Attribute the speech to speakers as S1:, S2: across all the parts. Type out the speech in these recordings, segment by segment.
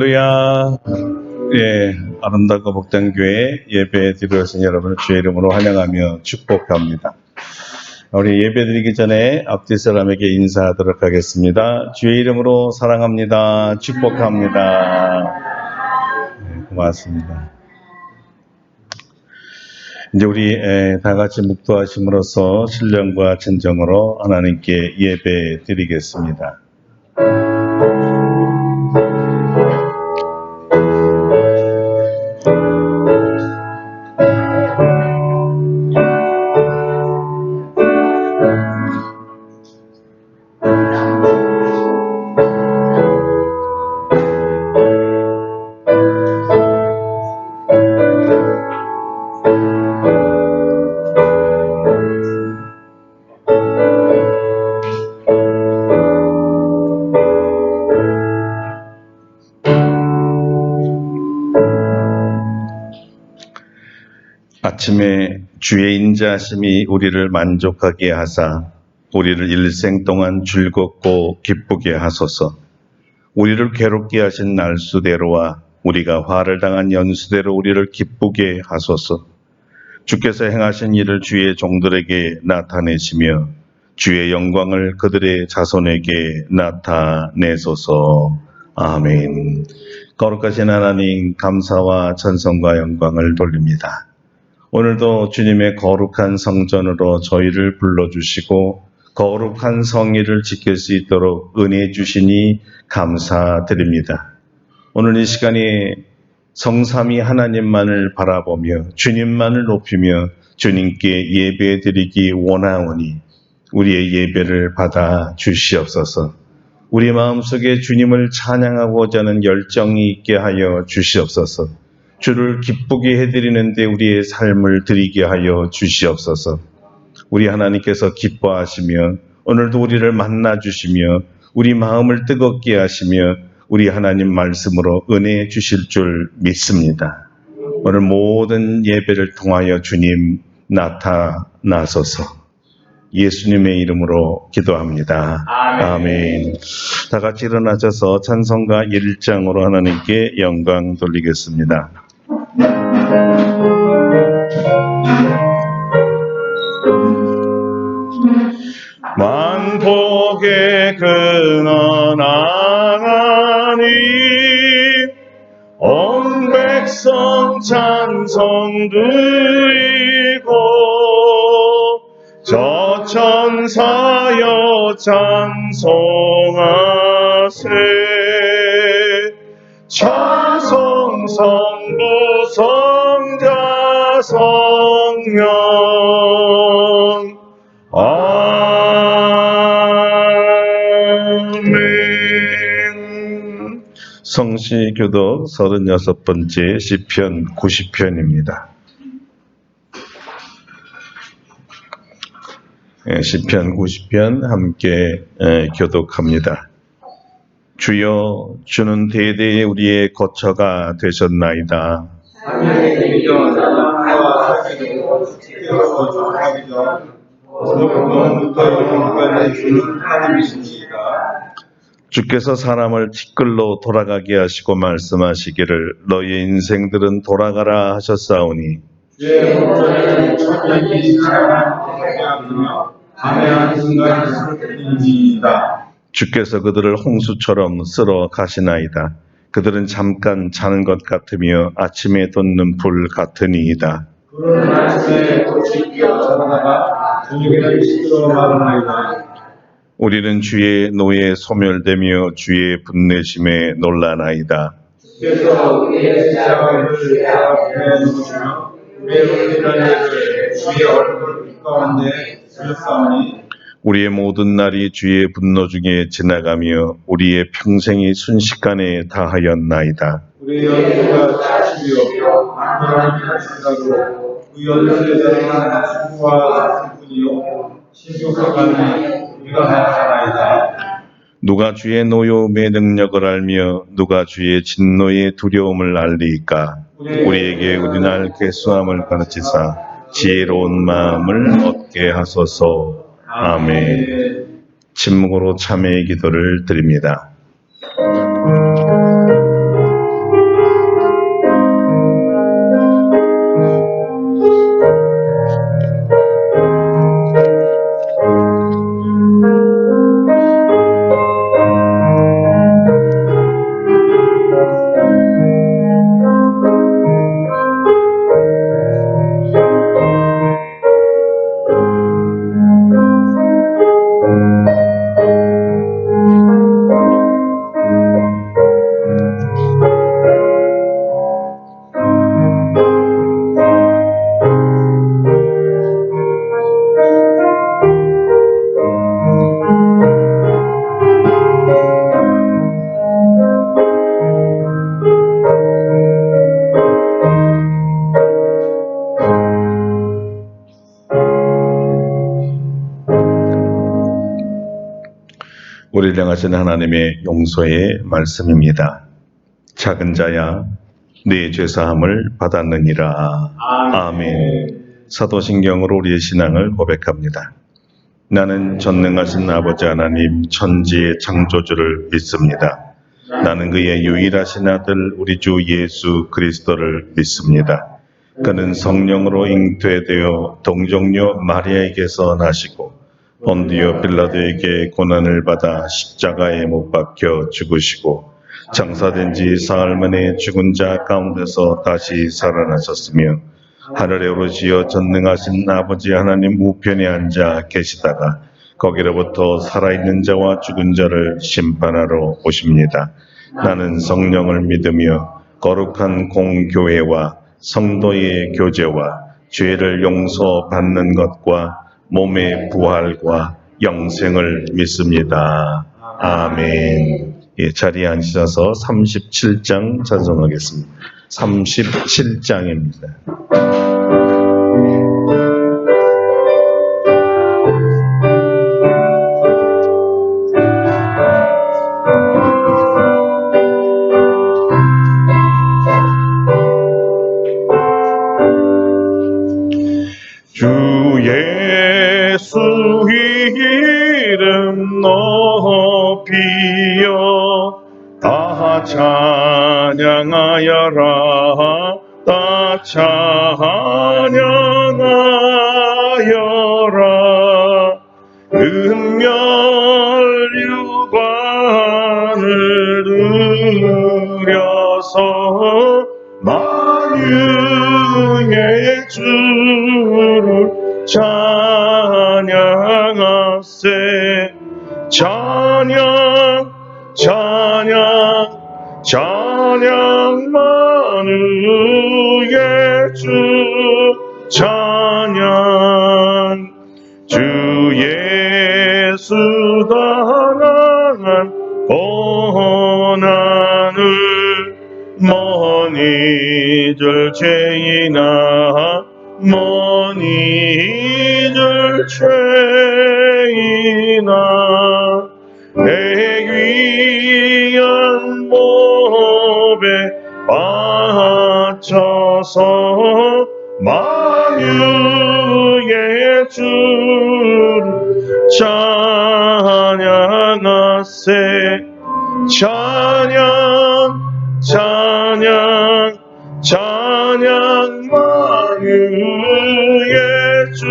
S1: 할렐루야. 예, 아름답고 복된 교회 예배 드리러 오신 여러분을 주의 이름으로 환영하며 축복합니다. 우리 예배 드리기 전에 앞뒤 사람에게 인사하도록 하겠습니다. 주의 이름으로 사랑합니다. 축복합니다. 네, 고맙습니다. 이제 우리 다 같이 묵도하심으로써 신령과 진정으로 하나님께 예배 드리겠습니다. 아침에 주의 인자하심이 우리를 만족하게 하사 우리를 일생 동안 즐겁고 기쁘게 하소서. 우리를 괴롭게 하신 날수대로와 우리가 화를 당한 연수대로 우리를 기쁘게 하소서. 주께서 행하신 일을 주의 종들에게 나타내시며 주의 영광을 그들의 자손에게 나타내소서. 아멘. 거룩하신 하나님, 감사와 찬송과 영광을 돌립니다. 오늘도 주님의 거룩한 성전으로 저희를 불러주시고 거룩한 성의를 지킬 수 있도록 은혜 주시니 감사드립니다. 오늘 이 시간에 성삼위 하나님만을 바라보며 주님만을 높이며 주님께 예배드리기 원하오니 우리의 예배를 받아 주시옵소서. 우리 마음속에 주님을 찬양하고자 하는 열정이 있게 하여 주시옵소서. 주를 기쁘게 해드리는데 우리의 삶을 드리게 하여 주시옵소서. 우리 하나님께서 기뻐하시며 오늘도 우리를 만나주시며 우리 마음을 뜨겁게 하시며 우리 하나님 말씀으로 은혜 주실 줄 믿습니다. 오늘 모든 예배를 통하여 주님 나타나소서. 예수님의 이름으로 기도합니다. 아멘. 다 같이 일어나셔서 찬송가 1장으로 하나님께 영광 돌리겠습니다. 만복의 근원 하나님, 온 백성 찬송 드리고 저 천사여 찬송하세. 찬송 성부 성자 성령 아멘. 성시교독 36번째 시편 90편입니다. 시편 90편 함께 교독합니다. 주여, 주는 대대에 우리의 거처가 되셨나이다. 주께서 사람을 티끌로 돌아가게 하시고 말씀하시기를 너희의 인생들은 돌아가라 하셨사오니 주께서 그들을 홍수처럼 쓸어 가시나이다. 그들은 잠깐 자는 것 같으며 아침에 돋는 불 같으니이다. 그들은 아침에 꽃이 피어 자라다가 저녁에는 시들어 마르나이다. 우리는 주의 노에 소멸되며 주의 분내심에 놀라나이다. 주께서 우리의 시작을 내어놓으시며 우리의 일을 주의 얼굴 빛가운데 주셨사오니 우리의 모든 날이 주의 분노 중에 지나가며 우리의 평생이 순식간에 다하였나이다. 우리의 연수가 40이요 하나님 하시다고 그 연수에 대한 수고와 슬픔이요 신속하니 우리가 나타나이다. 누가 주의 노여움의 능력을 알며 누가 주의 진노의 두려움을 알리이까. 우리에게 우리날 괴수함을 가르치사 지혜로운 마음을 얻게 하소서. 아멘. 침묵으로 참회의 기도를 드립니다. 신령하신 하나님의 용서의 말씀입니다. 작은 자야, 네 죄사함을 받았느니라. 아멘. 사도신경으로 우리의 신앙을 고백합니다. 나는 전능하신 아버지 하나님 천지의 창조주를 믿습니다. 나는 그의 유일하신 아들 우리 주 예수 그리스도를 믿습니다. 그는 성령으로 잉태되어 동정녀 마리아에게서 나시고 본디오 빌라도에게 고난을 받아 십자가에 못 박혀 죽으시고 장사된 지 사흘 만에 죽은 자 가운데서 다시 살아나셨으며 하늘에 오르시어 전능하신 아버지 하나님 우편에 앉아 계시다가 거기로부터 살아있는 자와 죽은 자를 심판하러 오십니다. 나는 성령을 믿으며 거룩한 공교회와 성도의 교제와 죄를 용서받는 것과 몸의 부활과 영생을 믿습니다. 아멘. 자리에 앉으셔서 37장 찬송하겠습니다. 37장입니다. 주 예수 이름 높이여 다 찬양하여라 다 찬양하여라 은멸유관을 누려서 만유의 주를 찬양하세 찬양 찬양 찬양 만유의 주 찬양 주 예수 당한 고난을 먼 잊을 죄이나 먼 잊을 죄이나 내 귀한 몸에 바쳐서 만유의 주를 찬양하세 찬양 찬양 찬양 만유의 주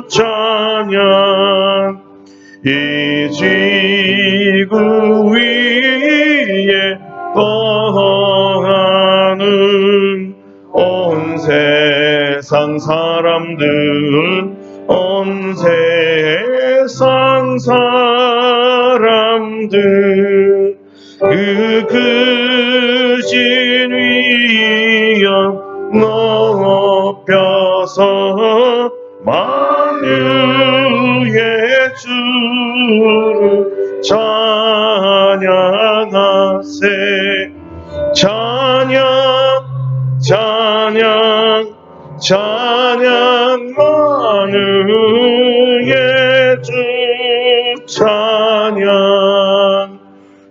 S1: 찬양 이 지구 위에 거하는 온 세상 사람들 온 세상 사람들 그 크신 위엄 높여서 만유의 주를 찬양하세 찬양 찬양 찬양 만유의 주 찬양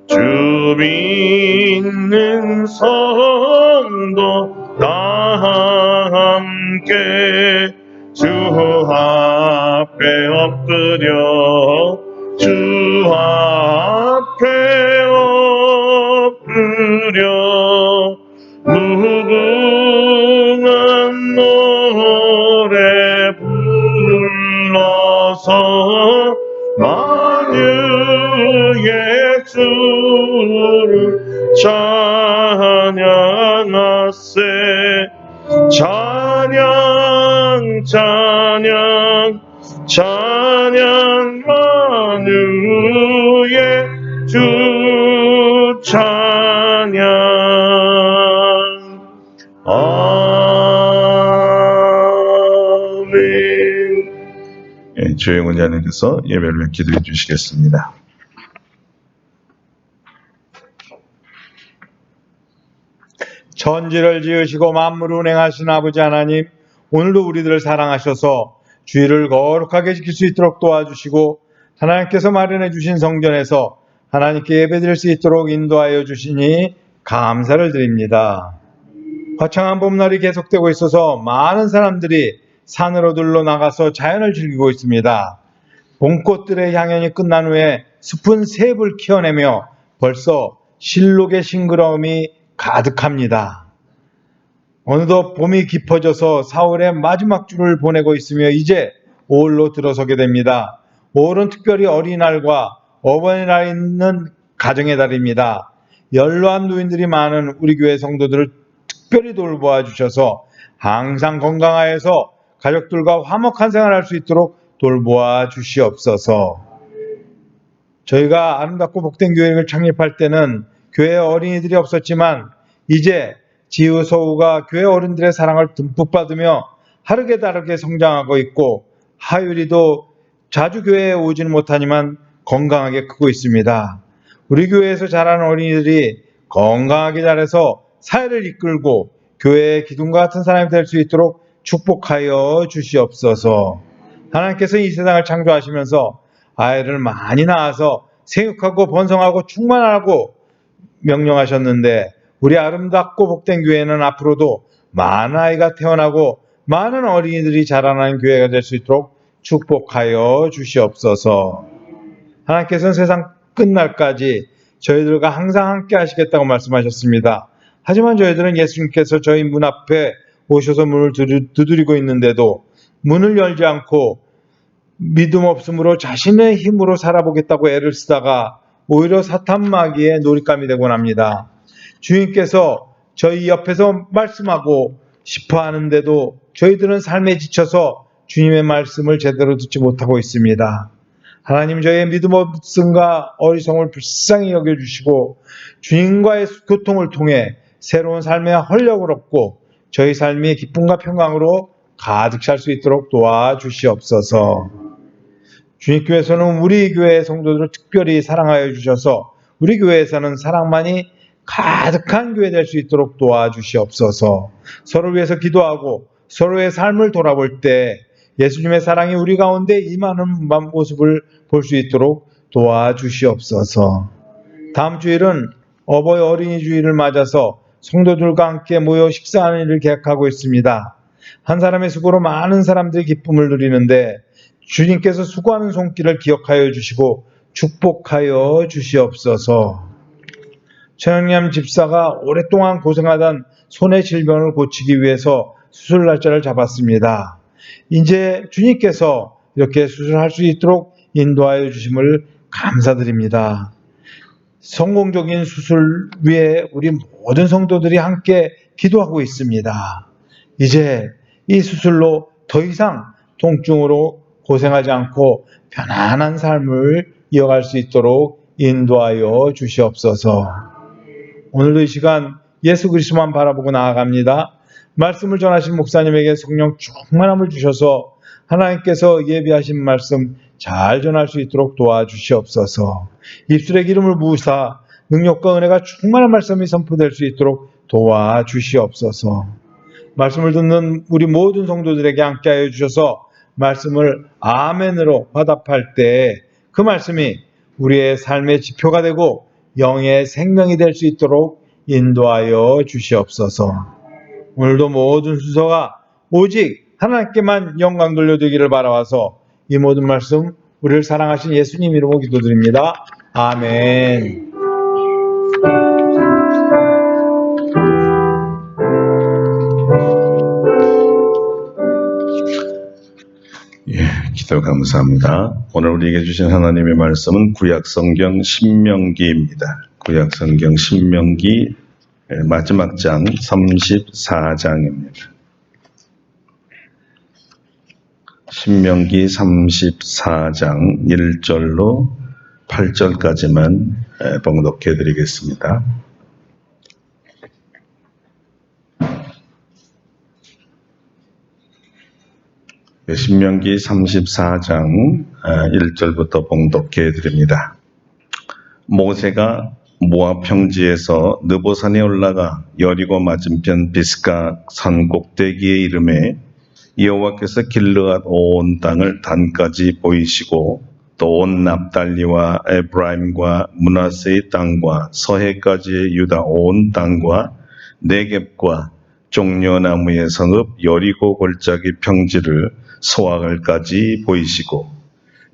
S1: 주 믿는 성도 다 함께 주 앞에 엎드려 주 앞에 엎드려 무궁한 노래 불러서 만유의 주를 찬양하세 찬양 찬양 찬양 만유의 주 찬양 아멘. 주의 원장님께서 예배를 기도해 주시겠습니다.
S2: 천지를 지으시고 만물을 운행하신 아버지 하나님, 오늘도 우리들을 사랑하셔서 주의를 거룩하게 지킬 수 있도록 도와주시고 하나님께서 마련해 주신 성전에서 하나님께 예배드릴 수 있도록 인도하여 주시니 감사를 드립니다. 화창한 봄날이 계속되고 있어서 많은 사람들이 산으로 들러 나가서 자연을 즐기고 있습니다. 봄꽃들의 향연이 끝난 후에 숲은 새잎을 키워내며 벌써 실록의 싱그러움이 가득합니다. 어느덧 봄이 깊어져서 4월의 마지막 주를 보내고 있으며 이제 5월로 들어서게 됩니다. 5월은 특별히 어린이날과 어버이날이 있는 가정의 달입니다. 연로한 노인들이 많은 우리 교회 성도들을 특별히 돌보아 주셔서 항상 건강하여서 가족들과 화목한 생활할 수 있도록 돌보아 주시옵소서. 저희가 아름답고 복된 교회를 창립할 때는 교회 어린이들이 없었지만 이제 지우 서우가 교회 어른들의 사랑을 듬뿍 받으며 하루게 다르게 성장하고 있고 하율이도 자주 교회에 오지는 못하지만 건강하게 크고 있습니다. 우리 교회에서 자라는 어린이들이 건강하게 자라서 사회를 이끌고 교회의 기둥과 같은 사람이 될 수 있도록 축복하여 주시옵소서. 하나님께서 이 세상을 창조하시면서 아이를 많이 낳아서 생육하고 번성하고 충만하고 명령하셨는데 우리 아름답고 복된 교회는 앞으로도 많은 아이가 태어나고 많은 어린이들이 자라나는 교회가 될 수 있도록 축복하여 주시옵소서. 하나님께서는 세상 끝날까지 저희들과 항상 함께 하시겠다고 말씀하셨습니다. 하지만 저희들은 예수님께서 저희 문 앞에 오셔서 문을 두드리고 있는데도 문을 열지 않고 믿음 없음으로 자신의 힘으로 살아보겠다고 애를 쓰다가 오히려 사탄 마귀의 놀잇감이 되곤 합니다. 주님께서 저희 옆에서 말씀하고 싶어 하는데도 저희들은 삶에 지쳐서 주님의 말씀을 제대로 듣지 못하고 있습니다. 하나님, 저희의 믿음 없음과 어리석음을 불쌍히 여겨주시고 주님과의 교통을 통해 새로운 삶의 활력을 얻고 저희 삶이 기쁨과 평강으로 가득 찰 수 있도록 도와주시옵소서. 주님께서는 우리 교회의 성도들을 특별히 사랑하여 주셔서 우리 교회에서는 사랑만이 가득한 교회 될 수 있도록 도와주시옵소서. 서로 위해서 기도하고 서로의 삶을 돌아볼 때 예수님의 사랑이 우리 가운데 임하는 모습을 볼 수 있도록 도와주시옵소서. 다음 주일은 어버이 어린이 주일을 맞아서 성도들과 함께 모여 식사하는 일을 계획하고 있습니다. 한 사람의 수고로 많은 사람들이 기쁨을 누리는데 주님께서 수고하는 손길을 기억하여 주시고 축복하여 주시옵소서. 최영남 집사가 오랫동안 고생하던 손의 질병을 고치기 위해서 수술 날짜를 잡았습니다. 이제 주님께서 이렇게 수술할 수 있도록 인도하여 주심을 감사드립니다. 성공적인 수술 위에 우리 모든 성도들이 함께 기도하고 있습니다. 이제 이 수술로 더 이상 통증으로 고생하지 않고 편안한 삶을 이어갈 수 있도록 인도하여 주시옵소서. 오늘도 이 시간 예수 그리스도만 바라보고 나아갑니다. 말씀을 전하신 목사님에게 성령 충만함을 주셔서 하나님께서 예비하신 말씀 잘 전할 수 있도록 도와주시옵소서. 입술에 기름을 부으사 능력과 은혜가 충만한 말씀이 선포될 수 있도록 도와주시옵소서. 말씀을 듣는 우리 모든 성도들에게 함께하여 주셔서 말씀을 아멘으로 화답할 때 그 말씀이 우리의 삶의 지표가 되고 영의 생명이 될 수 있도록 인도하여 주시옵소서. 오늘도 모든 순서가 오직 하나님께만 영광 돌려드리기를 바라와서 이 모든 말씀 우리를 사랑하신 예수님 이름으로 기도드립니다. 아멘.
S1: 기도 감사합니다. 오늘 우리에게 주신 하나님의 말씀은 구약성경 신명기입니다. 구약성경 신명기 마지막 장 34장입니다. 신명기 34장 1절로 8절까지만 봉독해 드리겠습니다. 신명기 34장 1절부터 봉독해 드립니다. 모세가 모압 평지에서 느보산에 올라가 여리고 맞은편 비스가 산 꼭대기에 이르매 여호와께서 길르앗 온 땅을 단까지 보이시고 또 온 납달리와 에브라임과 므낫세의 땅과 서해까지의 유다 온 땅과 네겝과 종려나무의 성읍 여리고 골짜기 평지를 소아갈까지 보이시고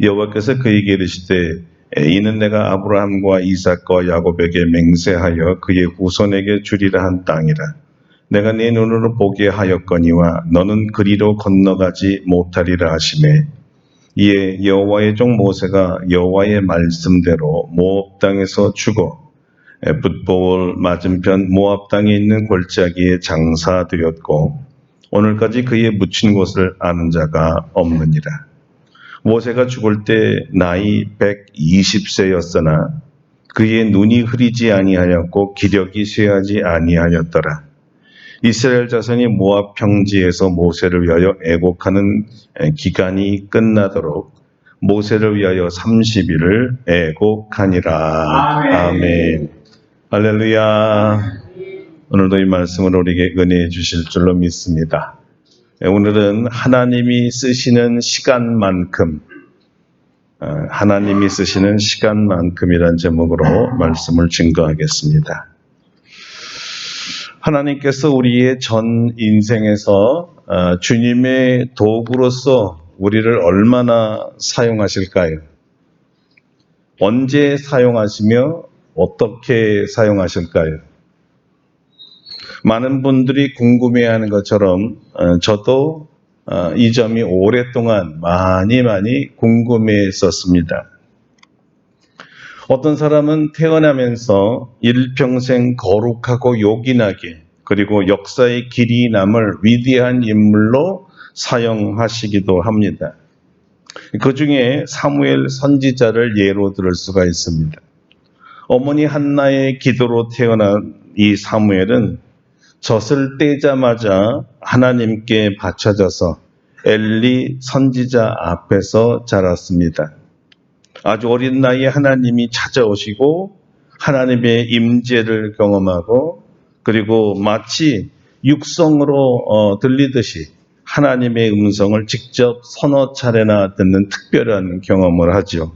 S1: 여호와께서 그에게 이르시되 이는 내가 아브라함과 이삭과 야곱에게 맹세하여 그의 후손에게 주리라 한 땅이라. 내가 네 눈으로 보게 하였거니와 너는 그리로 건너가지 못하리라 하시매 이에 여호와의 종 모세가 여호와의 말씀대로 모압 땅에서 죽어 붓보올 맞은편 모압 땅에 있는 골짜기에 장사되었고 오늘까지 그의 묻힌 곳을 아는 자가 없느니라. 모세가 죽을 때 나이 120세였으나 그의 눈이 흐리지 아니하였고 기력이 쇠하지 아니하였더라. 이스라엘 자손이 모압 평지에서 모세를 위하여 애곡하는 기간이 끝나도록 모세를 위하여 30일을 애곡하니라. 아멘. 할렐루야. 오늘도 이 말씀을 우리에게 은혜해 주실 줄로 믿습니다. 오늘은 하나님이 쓰시는 시간만큼이란 제목으로 말씀을 증거하겠습니다. 하나님께서 우리의 전 인생에서 주님의 도구로서 우리를 얼마나 사용하실까요? 언제 사용하시며 어떻게 사용하실까요? 많은 분들이 궁금해하는 것처럼 저도 이 점이 오랫동안 많이 궁금했었습니다. 어떤 사람은 태어나면서 일평생 거룩하고 요긴하게 그리고 역사의 길이 남을 위대한 인물로 사용하시기도 합니다. 그 중에 사무엘 선지자를 예로 들을 수가 있습니다. 어머니 한나의 기도로 태어난 이 사무엘은 젖을 떼자마자 하나님께 바쳐져서 엘리 선지자 앞에서 자랐습니다. 아주 어린 나이에 하나님이 찾아오시고 하나님의 임재를 경험하고 그리고 마치 육성으로 들리듯이 하나님의 음성을 직접 서너 차례나 듣는 특별한 경험을 하죠.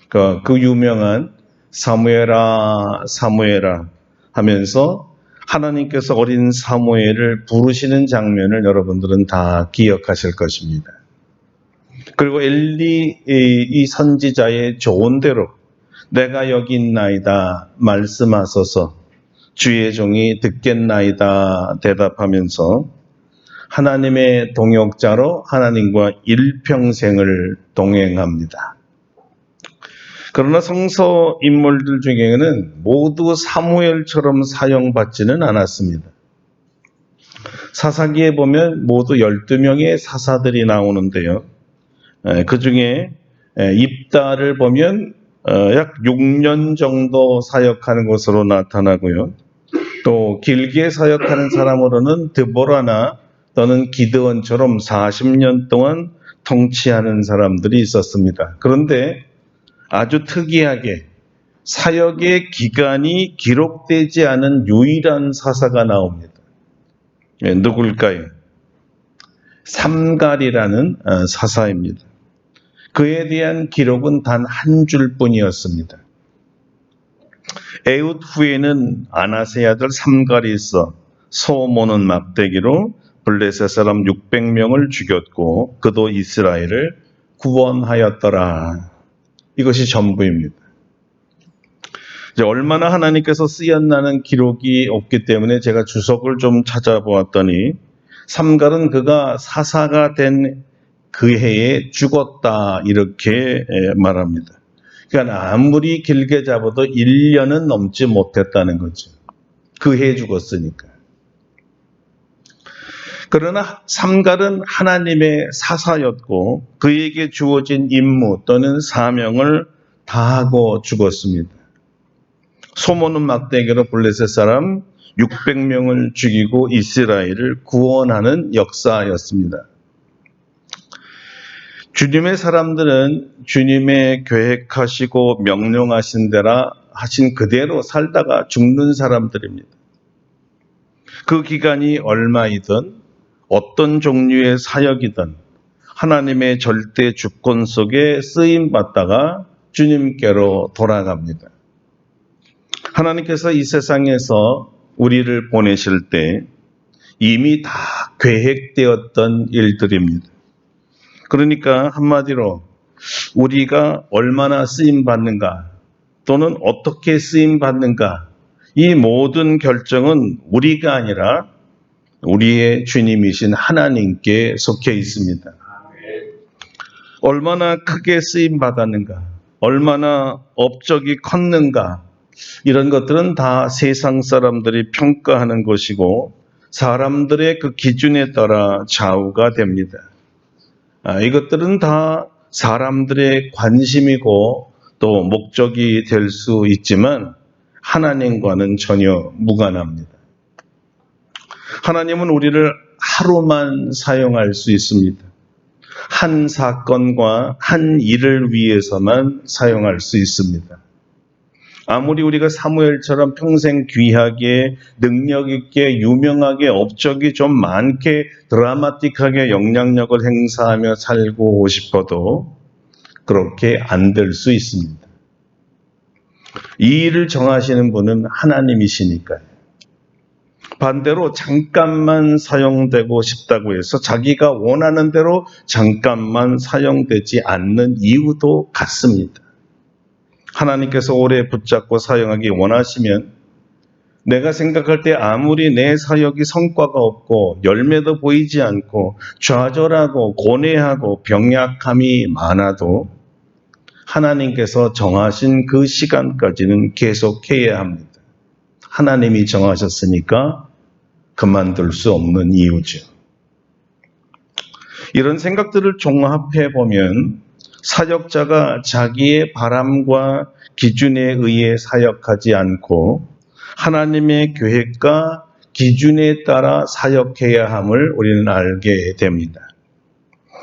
S1: 그 유명한 사무엘아 사무엘아 하면서 하나님께서 어린 사무엘을 부르시는 장면을 여러분들은 다 기억하실 것입니다. 그리고 엘리 이 선지자의 조언대로 내가 여기 있나이다 말씀하소서 주의 종이 듣겠나이다 대답하면서 하나님의 동역자로 하나님과 일평생을 동행합니다. 그러나 성서 인물들 중에는 모두 사무엘처럼 사용받지는 않았습니다. 사사기에 보면 모두 12명의 사사들이 나오는데요. 그 중에 입다를 보면 약 6년 정도 사역하는 것으로 나타나고요. 또 길게 사역하는 사람으로는 드보라나 또는 기드온처럼 40년 동안 통치하는 사람들이 있었습니다. 그런데 아주 특이하게 사역의 기간이 기록되지 않은 유일한 사사가 나옵니다. 누굴까요? 삼갈이라는 사사입니다. 그에 대한 기록은 단 한 줄뿐이었습니다. 에훗 후에는 아나세 아들 삼갈이 있어 소모는 막대기로 블레셋 사람 600명을 죽였고 그도 이스라엘을 구원하였더라. 이것이 전부입니다. 이제 얼마나 하나님께서 쓰였나는 기록이 없기 때문에 제가 주석을 좀 찾아보았더니 삼갈은 그가 사사가 된 그 해에 죽었다 이렇게 말합니다. 그러니까 아무리 길게 잡아도 1년은 넘지 못했다는 거죠. 그 해에 죽었으니까. 그러나 삼갈은 하나님의 사사였고 그에게 주어진 임무 또는 사명을 다하고 죽었습니다. 소모는 막대기로 블레셋 사람 600명을 죽이고 이스라엘을 구원하는 역사였습니다. 주님의 사람들은 주님의 계획하시고 명령하신 대로 하신 그대로 살다가 죽는 사람들입니다. 그 기간이 얼마이든 어떤 종류의 사역이든 하나님의 절대 주권 속에 쓰임 받다가 주님께로 돌아갑니다. 하나님께서 이 세상에서 우리를 보내실 때 이미 다 계획되었던 일들입니다. 그러니까 한마디로 우리가 얼마나 쓰임 받는가 또는 어떻게 쓰임 받는가, 이 모든 결정은 우리가 아니라 우리의 주님이신 하나님께 속해 있습니다. 얼마나 크게 쓰임 받았는가, 얼마나 업적이 컸는가, 이런 것들은 다 세상 사람들이 평가하는 것이고 사람들의 그 기준에 따라 좌우가 됩니다. 이것들은 다 사람들의 관심이고 또 목적이 될 수 있지만 하나님과는 전혀 무관합니다. 하나님은 우리를 하루만 사용할 수 있습니다. 한 사건과 한 일을 위해서만 사용할 수 있습니다. 아무리 우리가 사무엘처럼 평생 귀하게, 능력 있게, 유명하게, 업적이 좀 많게, 드라마틱하게 영향력을 행사하며 살고 싶어도 그렇게 안 될 수 있습니다. 이 일을 정하시는 분은 하나님이시니까요. 반대로 잠깐만 사용되고 싶다고 해서 자기가 원하는 대로 잠깐만 사용되지 않는 이유도 같습니다. 하나님께서 오래 붙잡고 사용하기 원하시면 내가 생각할 때 아무리 내 사역이 성과가 없고 열매도 보이지 않고 좌절하고 고뇌하고 병약함이 많아도 하나님께서 정하신 그 시간까지는 계속해야 합니다. 하나님이 정하셨으니까 그만둘 수 없는 이유죠. 이런 생각들을 종합해 보면 사역자가 자기의 바람과 기준에 의해 사역하지 않고 하나님의 계획과 기준에 따라 사역해야 함을 우리는 알게 됩니다.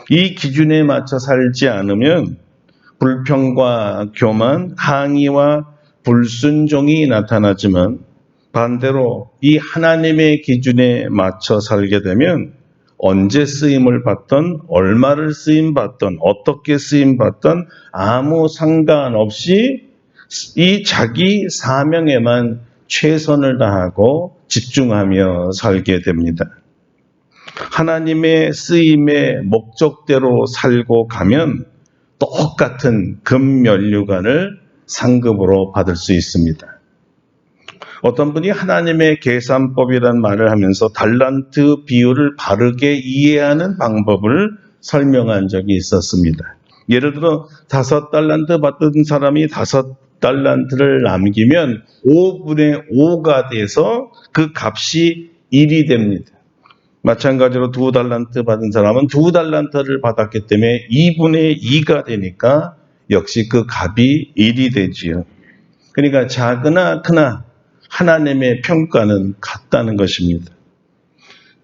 S1: 이 기준에 맞춰 살지 않으면 불평과 교만, 항의와 불순종이 나타나지만 반대로 이 하나님의 기준에 맞춰 살게 되면 언제 쓰임을 받던, 얼마를 쓰임 받던, 어떻게 쓰임 받던 아무 상관없이 이 자기 사명에만 최선을 다하고 집중하며 살게 됩니다. 하나님의 쓰임의 목적대로 살고 가면 똑같은 금면류관을 상급으로 받을 수 있습니다. 어떤 분이 하나님의 계산법이라는 말을 하면서 달란트 비율을 바르게 이해하는 방법을 설명한 적이 있었습니다. 예를 들어 5달란트 받은 사람이 5달란트를 남기면 5분의 5가 돼서 그 값이 1이 됩니다. 마찬가지로 2달란트 받은 사람은 2달란트를 받았기 때문에 2분의 2가 되니까 역시 그 값이 1이 되지요. 그러니까 작으나 크나 하나님의 평가는 같다는 것입니다.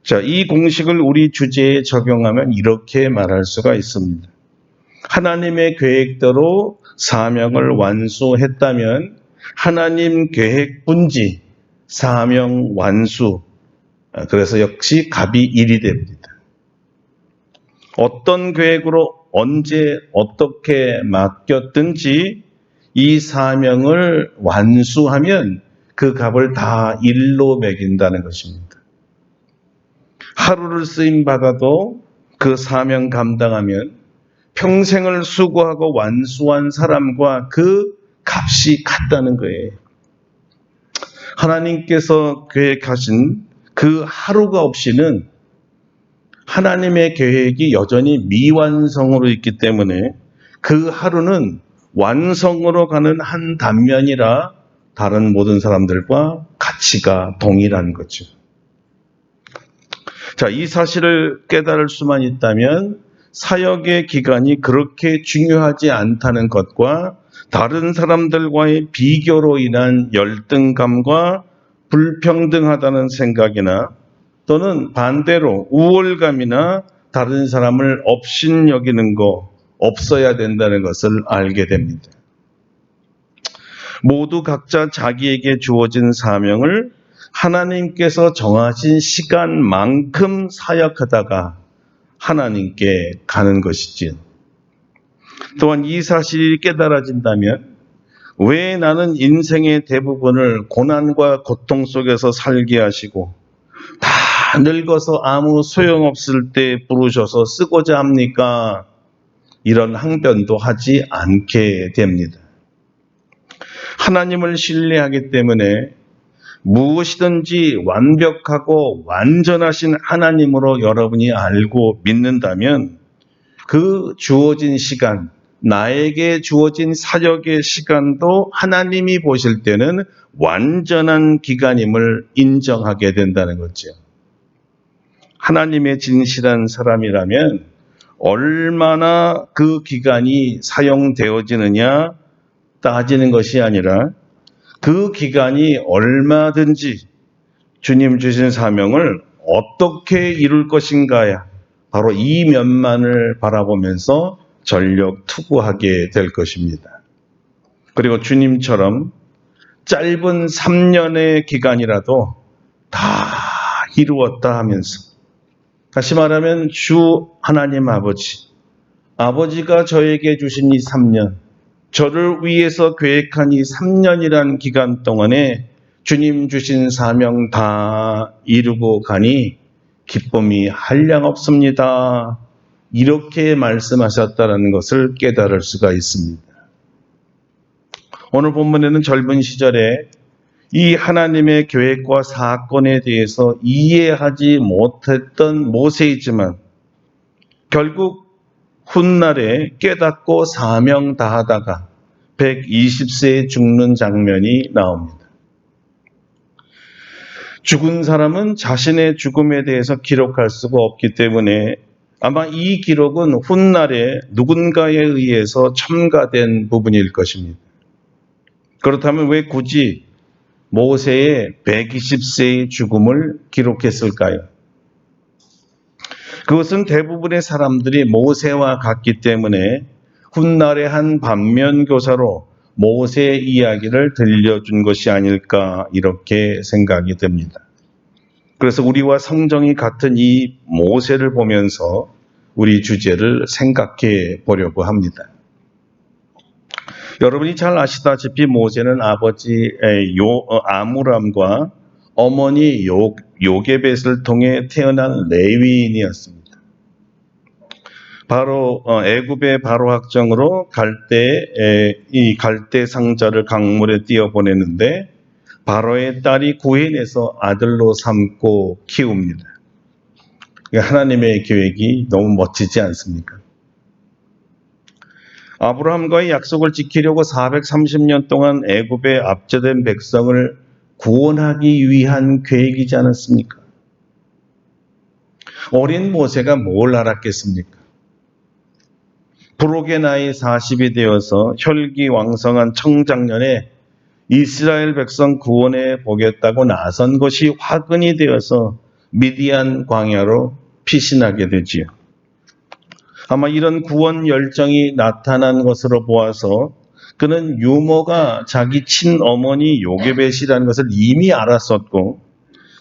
S1: 자, 이 공식을 우리 주제에 적용하면 이렇게 말할 수가 있습니다. 하나님의 계획대로 사명을 완수했다면 하나님 계획 분지, 사명 완수, 그래서 역시 값이 1이 됩니다. 어떤 계획으로 언제 어떻게 맡겼든지 이 사명을 완수하면 그 값을 다 1로 매긴다는 것입니다. 하루를 쓰임받아도 그 사명 감당하면 평생을 수고하고 완수한 사람과 그 값이 같다는 거예요. 하나님께서 계획하신 그 하루가 없이는 하나님의 계획이 여전히 미완성으로 있기 때문에 그 하루는 완성으로 가는 한 단면이라 다른 모든 사람들과 가치가 동일한 거죠. 자, 이 사실을 깨달을 수만 있다면 사역의 기간이 그렇게 중요하지 않다는 것과 다른 사람들과의 비교로 인한 열등감과 불평등하다는 생각이나 또는 반대로 우월감이나 다른 사람을 업신여기는 거 없어야 된다는 것을 알게 됩니다. 모두 각자 자기에게 주어진 사명을 하나님께서 정하신 시간만큼 사역하다가 하나님께 가는 것이지요. 또한 이 사실이 깨달아진다면 왜 나는 인생의 대부분을 고난과 고통 속에서 살게 하시고 다 늙어서 아무 소용없을 때 부르셔서 쓰고자 합니까? 이런 항변도 하지 않게 됩니다. 하나님을 신뢰하기 때문에 무엇이든지 완벽하고 완전하신 하나님으로 여러분이 알고 믿는다면 그 주어진 시간, 나에게 주어진 사역의 시간도 하나님이 보실 때는 완전한 기간임을 인정하게 된다는 거죠. 하나님의 진실한 사람이라면 얼마나 그 기간이 사용되어지느냐 따지는 것이 아니라 그 기간이 얼마든지 주님 주신 사명을 어떻게 이룰 것인가야 바로 이 면만을 바라보면서 전력 투구하게 될 것입니다. 그리고 주님처럼 짧은 3년의 기간이라도 다 이루었다 하면서 다시 말하면 주 하나님 아버지가 저에게 주신 이 3년, 저를 위해서 계획한 이 3년이란 기간 동안에 주님 주신 사명 다 이루고 가니 기쁨이 한량없습니다. 이렇게 말씀하셨다는 것을 깨달을 수가 있습니다. 오늘 본문에는 젊은 시절에 이 하나님의 계획과 사건에 대해서 이해하지 못했던 모세이지만 결국 훗날에 깨닫고 사명 다하다가 120세에 죽는 장면이 나옵니다. 죽은 사람은 자신의 죽음에 대해서 기록할 수가 없기 때문에 아마 이 기록은 훗날에 누군가에 의해서 첨가된 부분일 것입니다. 그렇다면 왜 굳이 모세의 120세의 죽음을 기록했을까요? 그것은 대부분의 사람들이 모세와 같기 때문에 훗날의 한 반면교사로 모세의 이야기를 들려준 것이 아닐까 이렇게 생각이 됩니다. 그래서 우리와 성정이 같은 이 모세를 보면서 우리 주제를 생각해 보려고 합니다. 여러분이 잘 아시다시피 모세는 아버지 아므람과 어머니 요게벳을 통해 태어난 레위인이었습니다. 바로 애굽의 바로 학정으로 이 갈대 상자를 강물에 띄어 보내는데 바로의 딸이 구해내서 아들로 삼고 키웁니다. 하나님의 계획이 너무 멋지지 않습니까? 아브라함과의 약속을 지키려고 430년 동안 애굽에 압제된 백성을 구원하기 위한 계획이지 않았습니까? 어린 모세가 뭘 알았겠습니까? 부록의 나이 40이 되어서 혈기왕성한 청장년에 이스라엘 백성 구원해 보겠다고 나선 것이 화근이 되어서 미디안 광야로 피신하게 되지요. 아마 이런 구원 열정이 나타난 것으로 보아서 그는 유모가 자기 친어머니 요게벳이라는 것을 이미 알았었고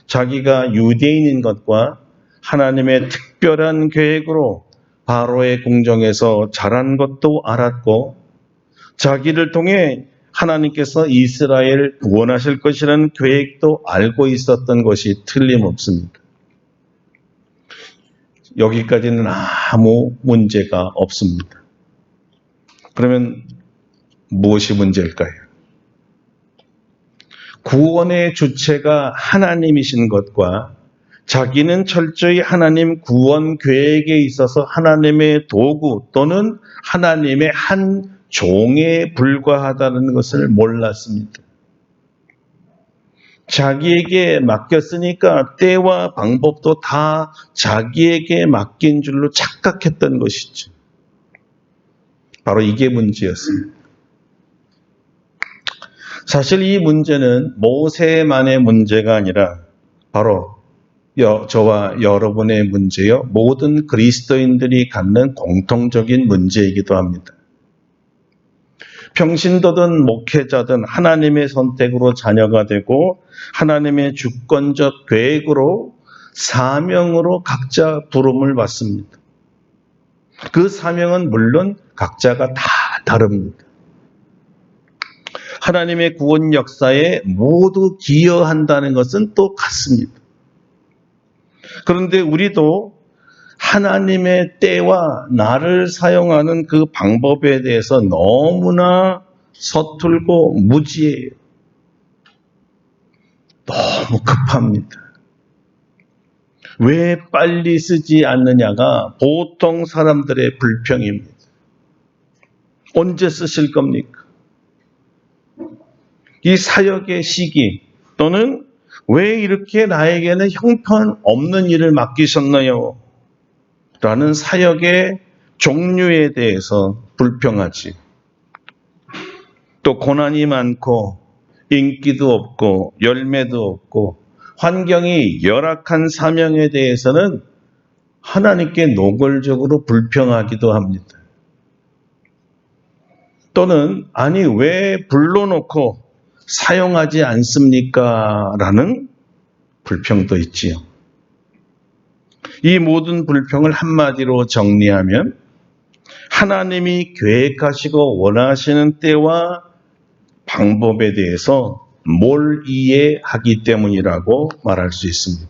S1: 자기가 유대인인 것과 하나님의 특별한 계획으로 바로의 궁정에서 자란 것도 알았고 자기를 통해 하나님께서 이스라엘을 구원하실 것이라는 계획도 알고 있었던 것이 틀림없습니다. 여기까지는 아무 문제가 없습니다. 그러면 무엇이 문제일까요? 구원의 주체가 하나님이신 것과 자기는 철저히 하나님 구원 계획에 있어서 하나님의 도구 또는 하나님의 한 종에 불과하다는 것을 몰랐습니다. 자기에게 맡겼으니까 때와 방법도 다 자기에게 맡긴 줄로 착각했던 것이죠. 바로 이게 문제였습니다. 사실 이 문제는 모세만의 문제가 아니라 바로 저와 여러분의 문제요. 모든 그리스도인들이 갖는 공통적인 문제이기도 합니다. 평신도든 목회자든 하나님의 선택으로 자녀가 되고 하나님의 주권적 계획으로 사명으로 각자 부름을 받습니다. 그 사명은 물론 각자가 다 다릅니다. 하나님의 구원 역사에 모두 기여한다는 것은 또 같습니다. 그런데 우리도 하나님의 때와 나를 사용하는 그 방법에 대해서 너무나 서툴고 무지해요. 너무 급합니다. 왜 빨리 쓰지 않느냐가 보통 사람들의 불평입니다. 언제 쓰실 겁니까? 이 사역의 시기 또는 왜 이렇게 나에게는 형편없는 일을 맡기셨나요? 라는 사역의 종류에 대해서 불평하지. 또 고난이 많고 인기도 없고 열매도 없고 환경이 열악한 사명에 대해서는 하나님께 노골적으로 불평하기도 합니다. 또는 아니 왜 불러놓고 사용하지 않습니까? 라는 불평도 있지요. 이 모든 불평을 한마디로 정리하면 하나님이 계획하시고 원하시는 때와 방법에 대해서 뭘 이해하기 때문이라고 말할 수 있습니다.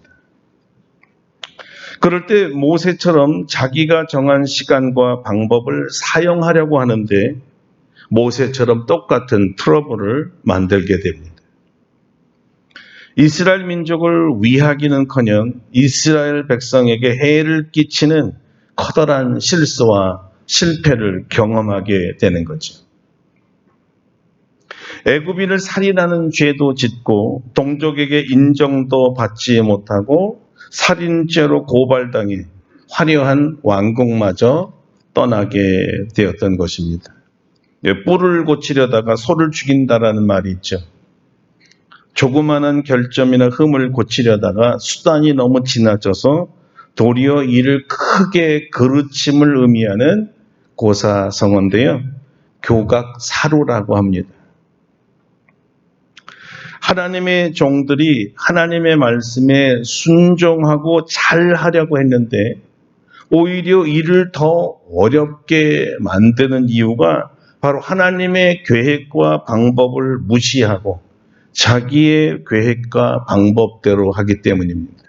S1: 그럴 때 모세처럼 자기가 정한 시간과 방법을 사용하려고 하는데 모세처럼 똑같은 트러블을 만들게 됩니다. 이스라엘 민족을 위하기는커녕 이스라엘 백성에게 해를 끼치는 커다란 실수와 실패를 경험하게 되는 거죠. 애굽인을 살인하는 죄도 짓고 동족에게 인정도 받지 못하고 살인죄로 고발당해 화려한 왕국마저 떠나게 되었던 것입니다. 뿔을 고치려다가 소를 죽인다라는 말이 있죠. 조그마한 결점이나 흠을 고치려다가 수단이 너무 지나쳐서 도리어 이를 크게 그르침을 의미하는 고사성어인데요. 교각사루라고 합니다. 하나님의 종들이 하나님의 말씀에 순종하고 잘하려고 했는데 오히려 일을 더 어렵게 만드는 이유가 바로 하나님의 계획과 방법을 무시하고 자기의 계획과 방법대로 하기 때문입니다.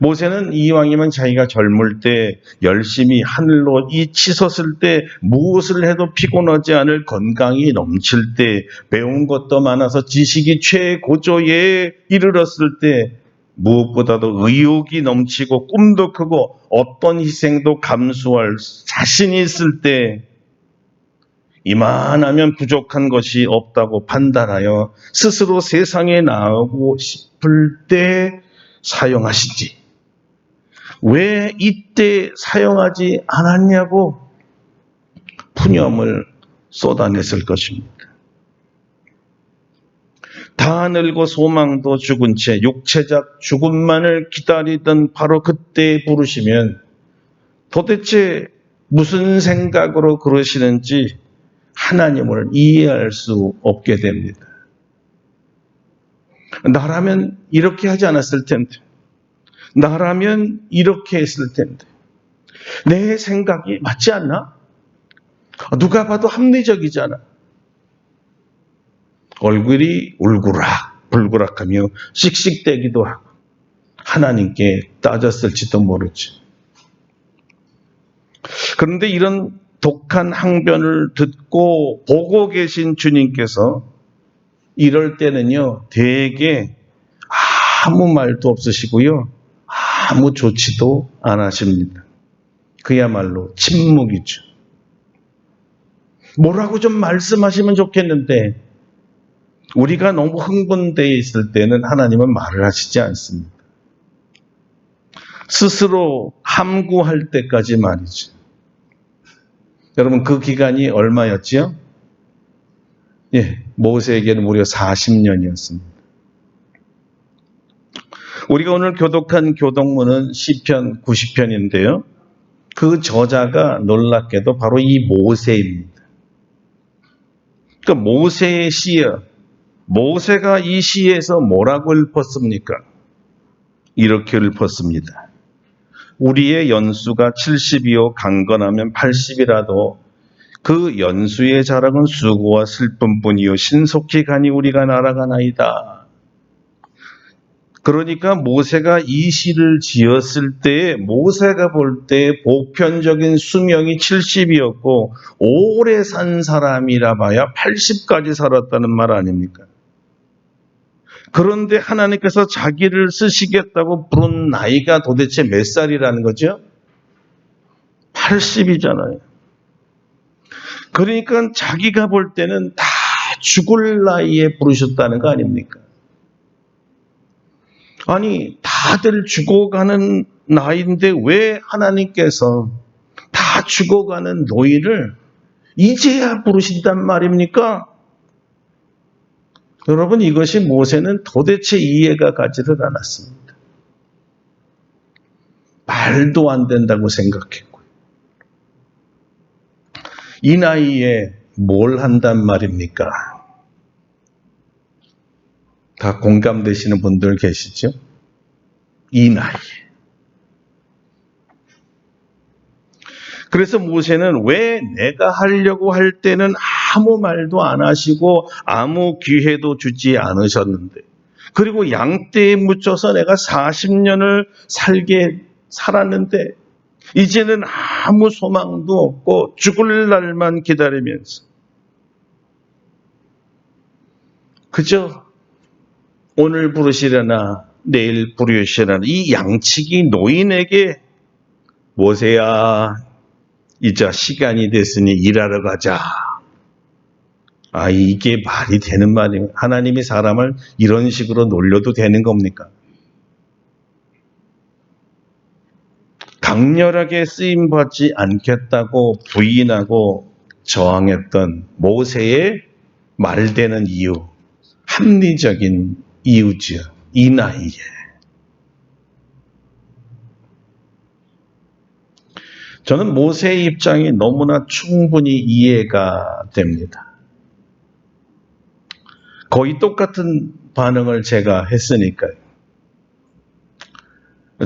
S1: 모세는 이왕이면 자기가 젊을 때 열심히 하늘로 이 치솟을 때 무엇을 해도 피곤하지 않을 건강이 넘칠 때 배운 것도 많아서 지식이 최고조에 이르렀을 때 무엇보다도 의욕이 넘치고 꿈도 크고 어떤 희생도 감수할 자신이 있을 때 이만하면 부족한 것이 없다고 판단하여 스스로 세상에 나오고 싶을 때 사용하시지. 왜 이때 사용하지 않았냐고 푸념을 쏟아냈을 것입니다. 다 늙고 소망도 죽은 채 육체적 죽음만을 기다리던 바로 그때 부르시면 도대체 무슨 생각으로 그러시는지 하나님을 이해할 수 없게 됩니다. 나라면 이렇게 하지 않았을 텐데, 나라면 이렇게 했을 텐데, 내 생각이 맞지 않나? 누가 봐도 합리적이잖아. 얼굴이 울그락불그락하며 씩씩대기도 하고 하나님께 따졌을지도 모르지. 그런데 이런 독한 항변을 듣고 보고 계신 주님께서 이럴 때는요, 되게 아무 말도 없으시고요, 아무 조치도 안 하십니다. 그야말로 침묵이죠. 뭐라고 좀 말씀하시면 좋겠는데 우리가 너무 흥분되어 있을 때는 하나님은 말을 하시지 않습니다. 스스로 함구할 때까지 말이죠. 여러분 그 기간이 얼마였지요? 모세에게는 무려 40년이었습니다. 우리가 오늘 교독한 교독문은 시편 90편인데요. 그 저자가 놀랍게도 바로 이 모세입니다. 그러니까 모세의 시여, 모세가 이 시에서 뭐라고 읊었습니까? 이렇게 읊었습니다. 우리의 연수가 70이요 강건하면 80이라도 그 연수의 자랑은 수고와 슬픔뿐이요 신속히 가니 우리가 날아가나이다. 그러니까 모세가 이 시를 지었을 때 모세가 볼 때 보편적인 수명이 70이었고 오래 산 사람이라 봐야 80까지 살았다는 말 아닙니까? 그런데 하나님께서 자기를 쓰시겠다고 부른 나이가 도대체 몇 살이라는 거죠? 80이잖아요. 그러니까 자기가 볼 때는 다 죽을 나이에 부르셨다는 거 아닙니까? 아니, 다들 죽어가는 나이인데 왜 하나님께서 다 죽어가는 노인을 이제야 부르신단 말입니까? 여러분, 이것이 모세는 도대체 이해가 가지를 않았습니다. 말도 안 된다고 생각했고요. 이 나이에 뭘 한단 말입니까? 다 공감되시는 분들 계시죠? 이 나이에. 그래서 모세는 왜 내가 하려고 할 때는 아무 말도 안 하시고 아무 기회도 주지 않으셨는데, 그리고 양떼에 묻혀서 내가 40년을 살았는데 이제는 아무 소망도 없고 죽을 날만 기다리면서 그저 오늘 부르시려나 내일 부르시려나 이 양치기 노인에게 모세야 이제 시간이 됐으니 일하러 가자. 아, 이게 말이 되는 말이에요. 하나님이 사람을 이런 식으로 놀려도 되는 겁니까? 강렬하게 쓰임받지 않겠다고 부인하고 저항했던 모세의 말되는 이유, 합리적인 이유지요. 이 나이에. 저는 모세의 입장이 너무나 충분히 이해가 됩니다. 거의 똑같은 반응을 제가 했으니까요.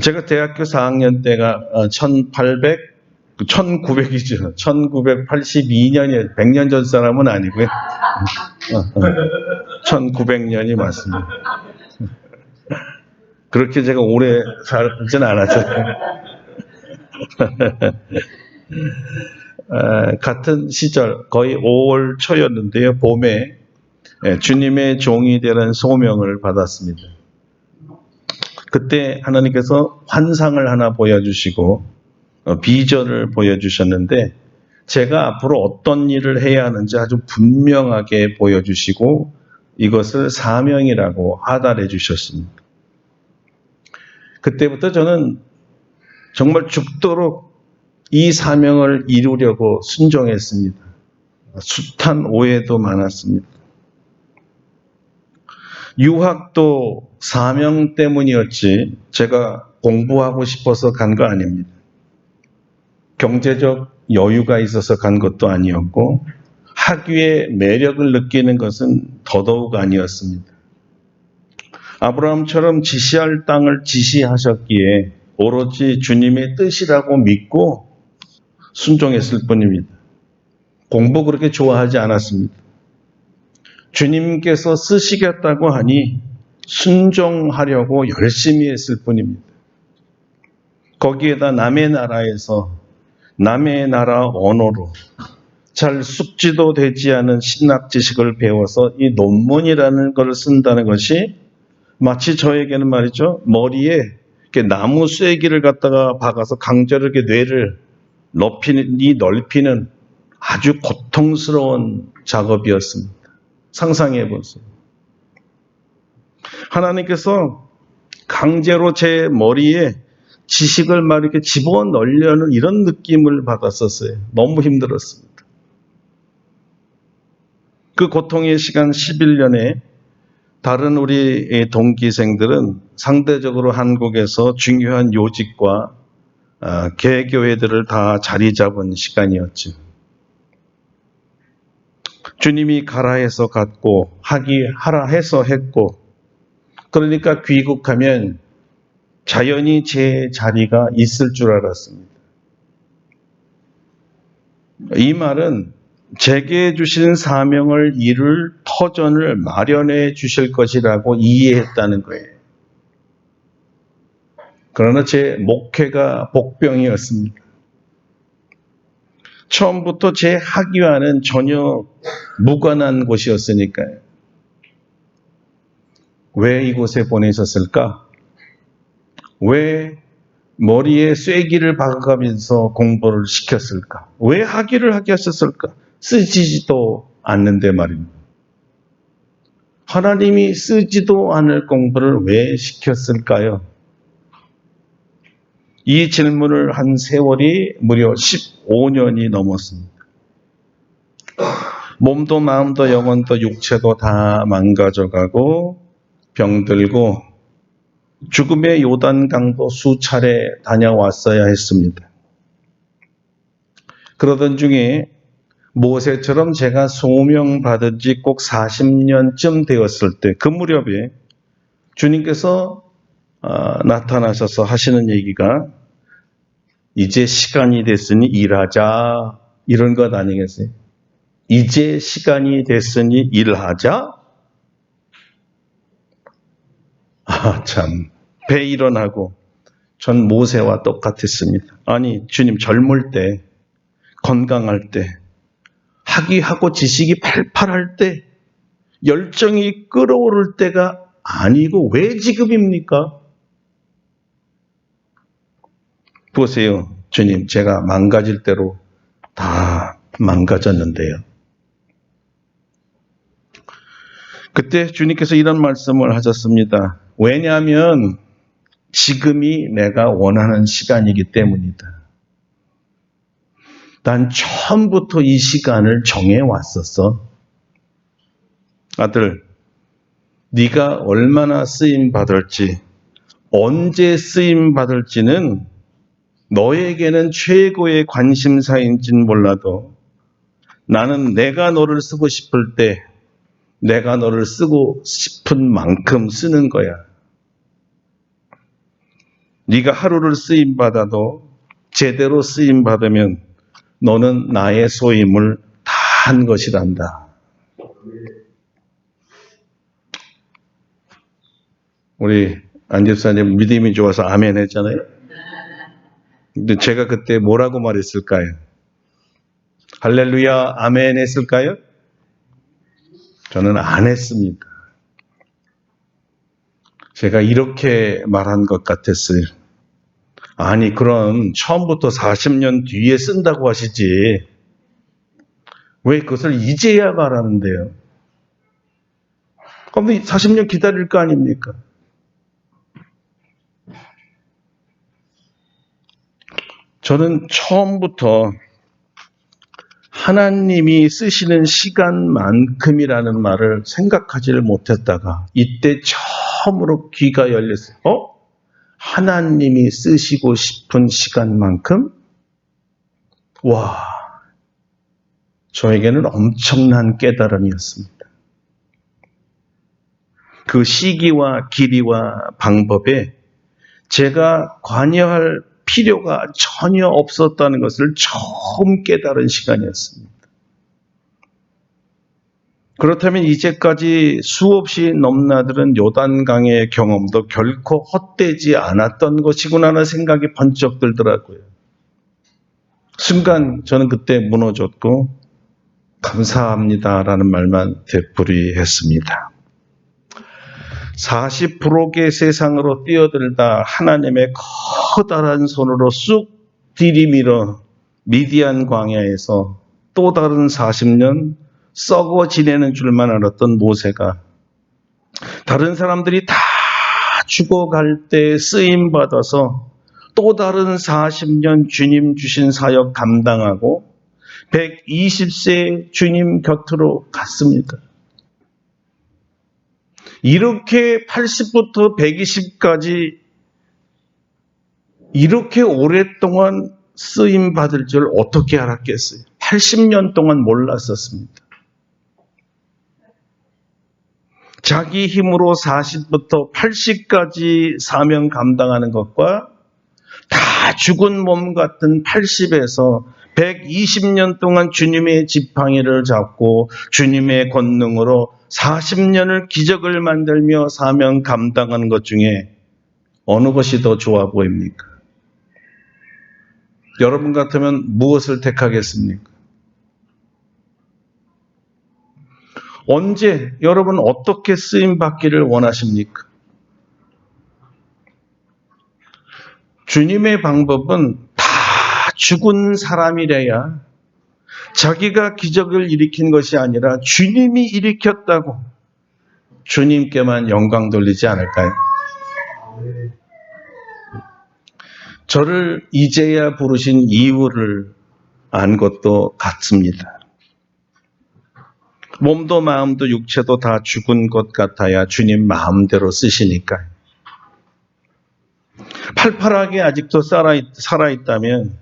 S1: 제가 대학교 4학년 때가 1900이죠. 1982년이에요. 100년 전 사람은 아니고요. 1900년이 맞습니다. 그렇게 제가 오래 살진 않았어요. 같은 시절 거의 5월 초였는데요. 봄에 주님의 종이 되는 소명을 받았습니다. 그때 하나님께서 환상을 하나 보여주시고 비전을 보여주셨는데 제가 앞으로 어떤 일을 해야 하는지 아주 분명하게 보여주시고 이것을 사명이라고 하달해 주셨습니다. 그때부터 저는 정말 죽도록 이 사명을 이루려고 순종했습니다. 숱한 오해도 많았습니다. 유학도 사명 때문이었지 제가 공부하고 싶어서 간 거 아닙니다. 경제적 여유가 있어서 간 것도 아니었고 학위의 매력을 느끼는 것은 더더욱 아니었습니다. 아브라함처럼 지시할 땅을 지시하셨기에 오로지 주님의 뜻이라고 믿고 순종했을 뿐입니다. 공부 그렇게 좋아하지 않았습니다. 주님께서 쓰시겠다고 하니 순종하려고 열심히 했을 뿐입니다. 거기에다 남의 나라에서 남의 나라 언어로 잘 숙지도 되지 않은 신학 지식을 배워서 이 논문이라는 걸 쓴다는 것이 마치 저에게는 말이죠. 머리에 이렇게 나무 쐐기를 갖다가 박아서 강제로 이렇게 뇌를 넓히는 아주 고통스러운 작업이었습니다. 상상해 보세요. 하나님께서 강제로 제 머리에 지식을 막 이렇게 집어넣으려는 이런 느낌을 받았었어요. 너무 힘들었습니다. 그 고통의 시간 11년에 다른 우리 동기생들은 상대적으로 한국에서 중요한 요직과 개교회들을 다 자리 잡은 시간이었죠. 주님이 가라 해서 갔고 하라 해서 했고 그러니까 귀국하면 자연히 제 자리가 있을 줄 알았습니다. 이 말은 제게 주신 사명을 이룰 터전을 마련해 주실 것이라고 이해했다는 거예요. 그러나 제 목회가 복병이었습니다. 처음부터 제 학위와는 전혀 무관한 곳이었으니까요. 왜 이곳에 보내셨을까? 왜 머리에 쐐기를 박아가면서 공부를 시켰을까? 왜 학위를 하게 하셨을까? 쓰지도 않는데 말입니다. 하나님이 쓰지도 않을 공부를 왜 시켰을까요? 이 질문을 한 세월이 무려 15년이 넘었습니다. 몸도 마음도 영혼도 육체도 다 망가져가고 병들고 죽음의 요단강도 수차례 다녀왔어야 했습니다. 그러던 중에 모세처럼 제가 소명받은 지 꼭 40년쯤 되었을 때 그 무렵에 주님께서 나타나셔서 하시는 얘기가 이제 시간이 됐으니 일하자 이런 것 아니겠어요? 이제 시간이 됐으니 일하자? 참, 배 일어나고 전 모세와 똑같았습니다. 아니, 주님 젊을 때, 건강할 때, 학위하고 지식이 팔팔할 때, 열정이 끓어오를 때가 아니고 왜 지금입니까? 보세요, 주님, 제가 망가질 대로 다 망가졌는데요. 그때 주님께서 이런 말씀을 하셨습니다. 왜냐하면 지금이 내가 원하는 시간이기 때문이다. 난 처음부터 이 시간을 정해왔었어. 아들, 네가 얼마나 쓰임받을지, 언제 쓰임받을지는 너에게는 최고의 관심사인지는 몰라도 나는 내가 너를 쓰고 싶을 때 내가 너를 쓰고 싶은 만큼 쓰는 거야. 네가 하루를 쓰임받아도 제대로 쓰임받으면 너는 나의 소임을 다 한 것이란다. 우리 안 집사님 믿음이 좋아서 아멘 했잖아요. 근데 제가 그때 뭐라고 말했을까요? 할렐루야 아멘 했을까요? 저는 안 했습니다. 제가 이렇게 말한 것 같았어요. 아니 그럼 처음부터 40년 뒤에 쓴다고 하시지 왜 그것을 이제야 말하는데요? 그럼 40년 기다릴 거 아닙니까? 저는 처음부터 하나님이 쓰시는 시간만큼이라는 말을 생각하지를 못했다가 이때 처음으로 귀가 열렸어요. 하나님이 쓰시고 싶은 시간만큼? 와, 저에게는 엄청난 깨달음이었습니다. 그 시기와 길이와 방법에 제가 관여할 필요가 전혀 없었다는 것을 처음 깨달은 시간이었습니다. 그렇다면 이제까지 수없이 넘나드는 요단강의 경험도 결코 헛되지 않았던 것이구나라는 생각이 번쩍 들더라고요. 순간 저는 그때 무너졌고 감사합니다라는 말만 되풀이했습니다. 40%의 세상으로 뛰어들다 하나님의 커다란 손으로 쑥 들이밀어 미디안 광야에서 또 다른 40년 썩어 지내는 줄만 알았던 모세가 다른 사람들이 다 죽어갈 때 쓰임받아서 또 다른 40년 주님 주신 사역 감당하고 120세 주님 곁으로 갔습니다. 이렇게 80부터 120까지 이렇게 오랫동안 쓰임받을 줄 어떻게 알았겠어요? 80년 동안 몰랐었습니다. 자기 힘으로 40부터 80까지 사명 감당하는 것과 다 죽은 몸 같은 80에서 120년 동안 주님의 지팡이를 잡고 주님의 권능으로 40년을 기적을 만들며 사명 감당하는 것 중에 어느 것이 더 좋아 보입니까? 여러분 같으면 무엇을 택하겠습니까? 언제 여러분 어떻게 쓰임 받기를 원하십니까? 주님의 방법은 다 죽은 사람이래야 자기가 기적을 일으킨 것이 아니라 주님이 일으켰다고 주님께만 영광 돌리지 않을까요? 저를 이제야 부르신 이유를 안 것도 같습니다. 몸도 마음도 육체도 다 죽은 것 같아야 주님 마음대로 쓰시니까요. 팔팔하게 아직도 살아있다면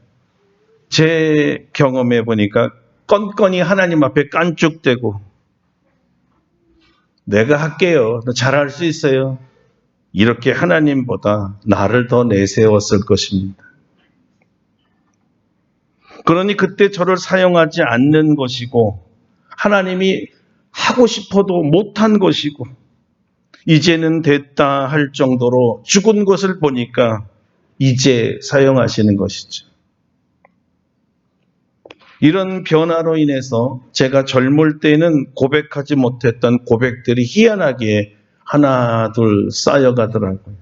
S1: 제 경험해 보니까 건건이 하나님 앞에 깐죽대고 내가 할게요. 너 잘할 수 있어요. 이렇게 하나님보다 나를 더 내세웠을 것입니다. 그러니 그때 저를 사용하지 않는 것이고 하나님이 하고 싶어도 못한 것이고 이제는 됐다 할 정도로 죽은 것을 보니까 이제 사용하시는 것이죠. 이런 변화로 인해서 제가 젊을 때는 고백하지 못했던 고백들이 희한하게 하나 둘 쌓여가더라고요.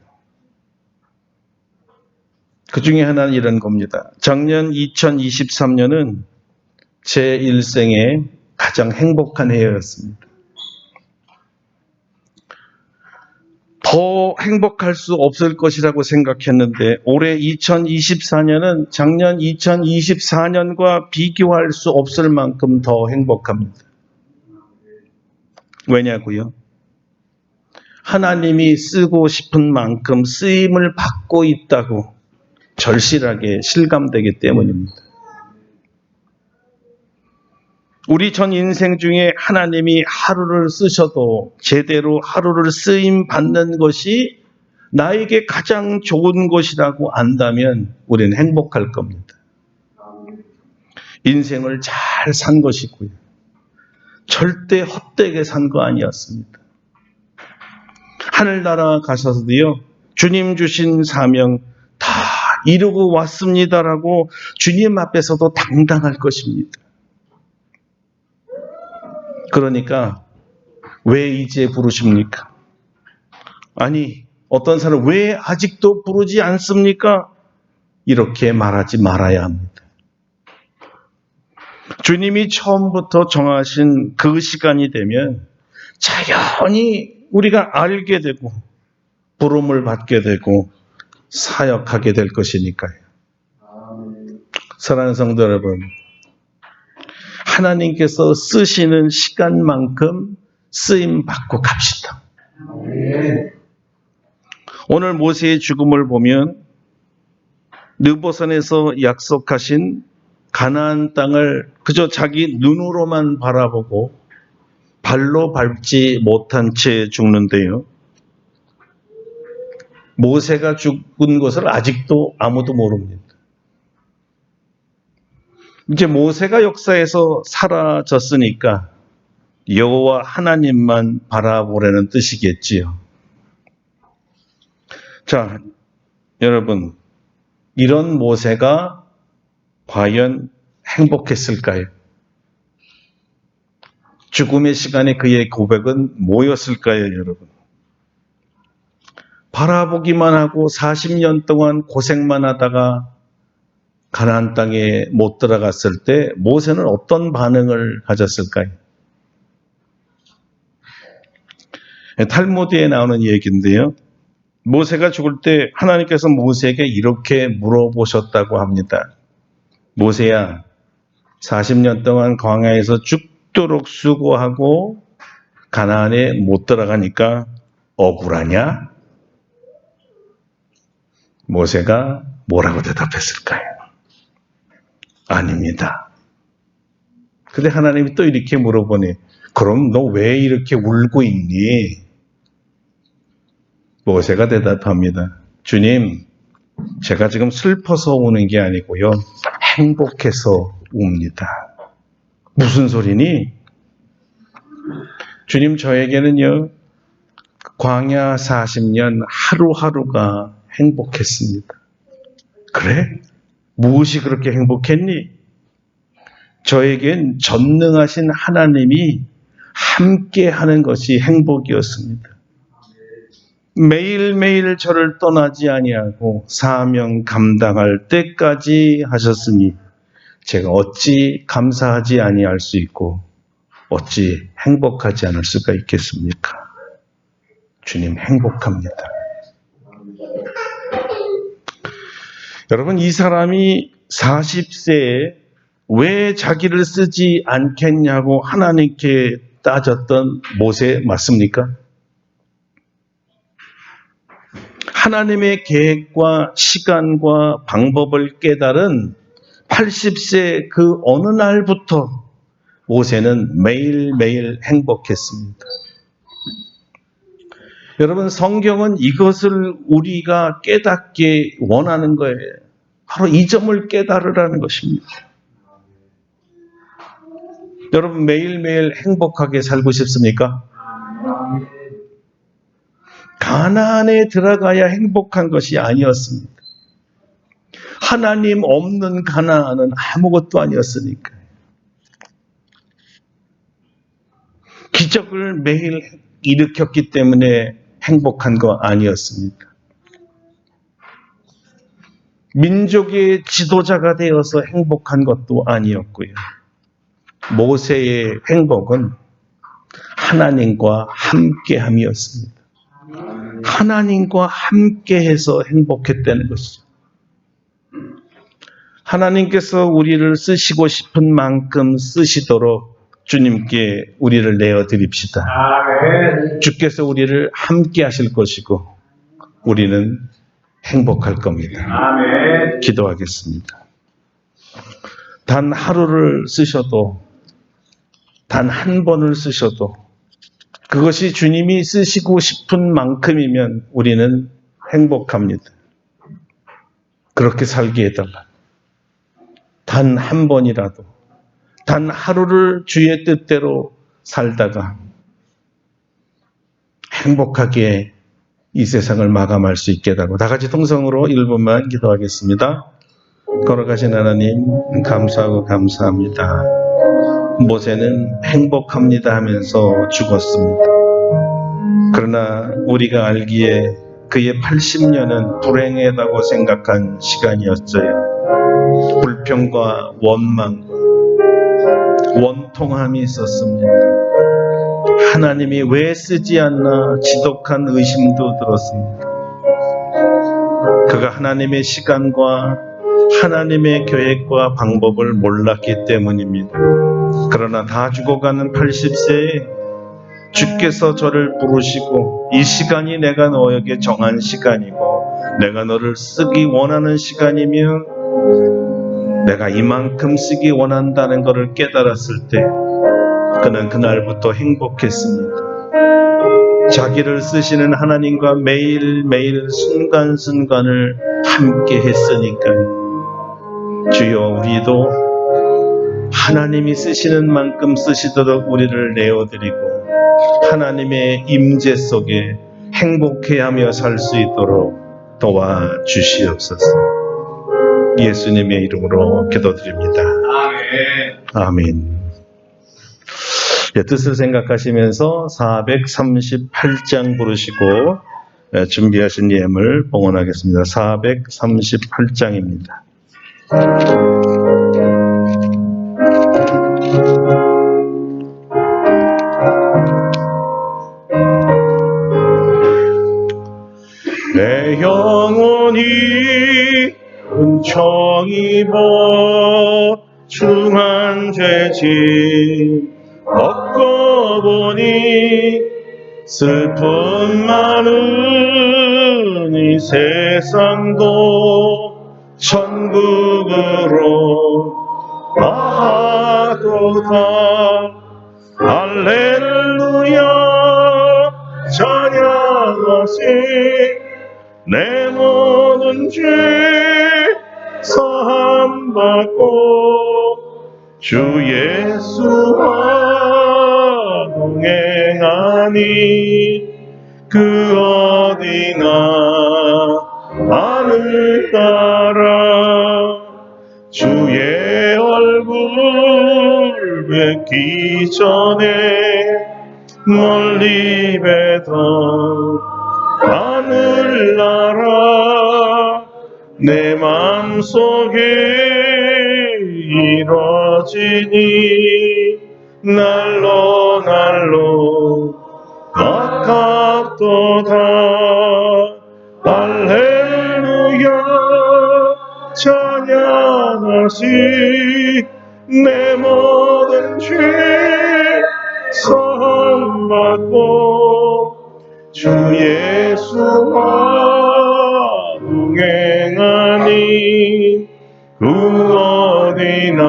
S1: 그 중에 하나는 이런 겁니다. 작년 2023년은 제 일생에 가장 행복한 해였습니다. 더 행복할 수 없을 것이라고 생각했는데 올해 2024년은 작년 2024년과 비교할 수 없을 만큼 더 행복합니다. 왜냐고요? 하나님이 쓰고 싶은 만큼 쓰임을 받고 있다고 절실하게 실감되기 때문입니다. 우리 전 인생 중에 하나님이 하루를 쓰셔도 제대로 하루를 쓰임 받는 것이 나에게 가장 좋은 것이라고 안다면 우리는 행복할 겁니다. 인생을 잘 산 것이고요. 절대 헛되게 산 거 아니었습니다. 하늘나라 가셔서도요. 주님 주신 사명 다 이루고 왔습니다라고 주님 앞에서도 당당할 것입니다. 그러니까 왜 이제 부르십니까? 아니 어떤 사람 왜 아직도 부르지 않습니까? 이렇게 말하지 말아야 합니다. 주님이 처음부터 정하신 그 시간이 되면 자연히 우리가 알게 되고 부름을 받게 되고 사역하게 될 것이니까요. 사랑하는 성도 여러분, 하나님께서 쓰시는 시간만큼 쓰임 받고 갑시다. 오늘 모세의 죽음을 보면 느보산에서 약속하신 가나안 땅을 그저 자기 눈으로만 바라보고 발로 밟지 못한 채 죽는데요. 모세가 죽은 것을 아직도 아무도 모릅니다. 이제 모세가 역사에서 사라졌으니까 여호와 하나님만 바라보라는 뜻이겠지요. 자, 여러분, 이런 모세가 과연 행복했을까요? 죽음의 시간에 그의 고백은 뭐였을까요, 여러분? 바라보기만 하고 40년 동안 고생만 하다가 가나안 땅에 못 들어갔을 때 모세는 어떤 반응을 가졌을까요? 탈무드에 나오는 얘기인데요. 모세가 죽을 때 하나님께서 모세에게 이렇게 물어보셨다고 합니다. 모세야, 40년 동안 광야에서 죽도록 수고하고 가나안에 못 들어가니까 억울하냐? 모세가 뭐라고 대답했을까요? 아닙니다. 근데 하나님이 또 이렇게 물어보니, 그럼 너 왜 이렇게 울고 있니? 모세가 대답합니다. 주님, 제가 지금 슬퍼서 우는 게 아니고요. 행복해서 웁니다. 무슨 소리니? 주님, 저에게는요, 광야 40년 하루하루가 행복했습니다. 그래? 무엇이 그렇게 행복했니? 저에겐 전능하신 하나님이 함께 하는 것이 행복이었습니다. 매일매일 저를 떠나지 아니하고 사명 감당할 때까지 하셨으니 제가 어찌 감사하지 아니할 수 있고 어찌 행복하지 않을 수가 있겠습니까? 주님 행복합니다. 여러분, 이 사람이 40세에 왜 자기를 쓰지 않겠냐고 하나님께 따졌던 모세 맞습니까? 하나님의 계획과 시간과 방법을 깨달은 80세 그 어느 날부터 모세는 매일매일 행복했습니다. 여러분, 성경은 이것을 우리가 깨닫게 원하는 거예요. 바로 이 점을 깨달으라는 것입니다. 여러분, 매일매일 행복하게 살고 싶습니까? 가나안에 들어가야 행복한 것이 아니었습니다. 하나님 없는 가나안은 아무것도 아니었으니까. 기적을 매일 일으켰기 때문에 행복한 거 아니었습니다. 민족의 지도자가 되어서 행복한 것도 아니었고요. 모세의 행복은 하나님과 함께함이었습니다. 하나님과 함께해서 행복했다는 것이죠. 하나님께서 우리를 쓰시고 싶은 만큼 쓰시도록 주님께 우리를 내어드립시다. 주께서 우리를 함께 하실 것이고 우리는 행복할 겁니다. 기도하겠습니다. 단 하루를 쓰셔도, 단 한 번을 쓰셔도 그것이 주님이 쓰시고 싶은 만큼이면 우리는 행복합니다. 그렇게 살게 해달라. 단 한 번이라도, 단 하루를 주의 뜻대로 살다가 행복하게 이 세상을 마감할 수 있게 해달라고. 다 같이 통성으로 1분만 기도하겠습니다. 걸어가신 하나님 감사하고 감사합니다. 모세는 행복합니다 하면서 죽었습니다. 그러나 우리가 알기에 그의 80년은 불행하다고 생각한 시간이었어요. 불평과 원망과 원통함이 있었습니다. 하나님이 왜 쓰지 않나 지독한 의심도 들었습니다. 그가 하나님의 시간과 하나님의 계획과 방법을 몰랐기 때문입니다. 그러나 다 죽어가는 80세에 주께서 저를 부르시고 이 시간이 내가 너에게 정한 시간이고 내가 너를 쓰기 원하는 시간이며 내가 이만큼 쓰기 원한다는 것을 깨달았을 때 그는 그날부터 행복했습니다. 자기를 쓰시는 하나님과 매일매일 순간순간을 함께 했으니까요. 주여, 우리도 하나님이 쓰시는 만큼 쓰시도록 우리를 내어드리고 하나님의 임재 속에 행복해하며 살 수 있도록 도와주시옵소서. 예수님의 이름으로 기도드립니다. 아멘. 뜻을 생각하시면서 438장 부르시고 준비하신 예물 봉헌하겠습니다. 438장입니다. 내 영혼이 은총 입어 중한 죄짐 겪어보니 슬픔 많은 이 세상도 천국으로 나아도다. 할렐루야 찬양하세 내 모든 죄 사함받고 주 예수와 동행하니 그 어디나 나를 따라 주의 얼굴 뵙기 전에 멀리 뵈던 하늘나라 내 맘속에 이뤄지니 날로 가깝도다. 할렐루야 찬양하시 내 모든 죄 사함받고 주 예수와 동행하니 그 어디나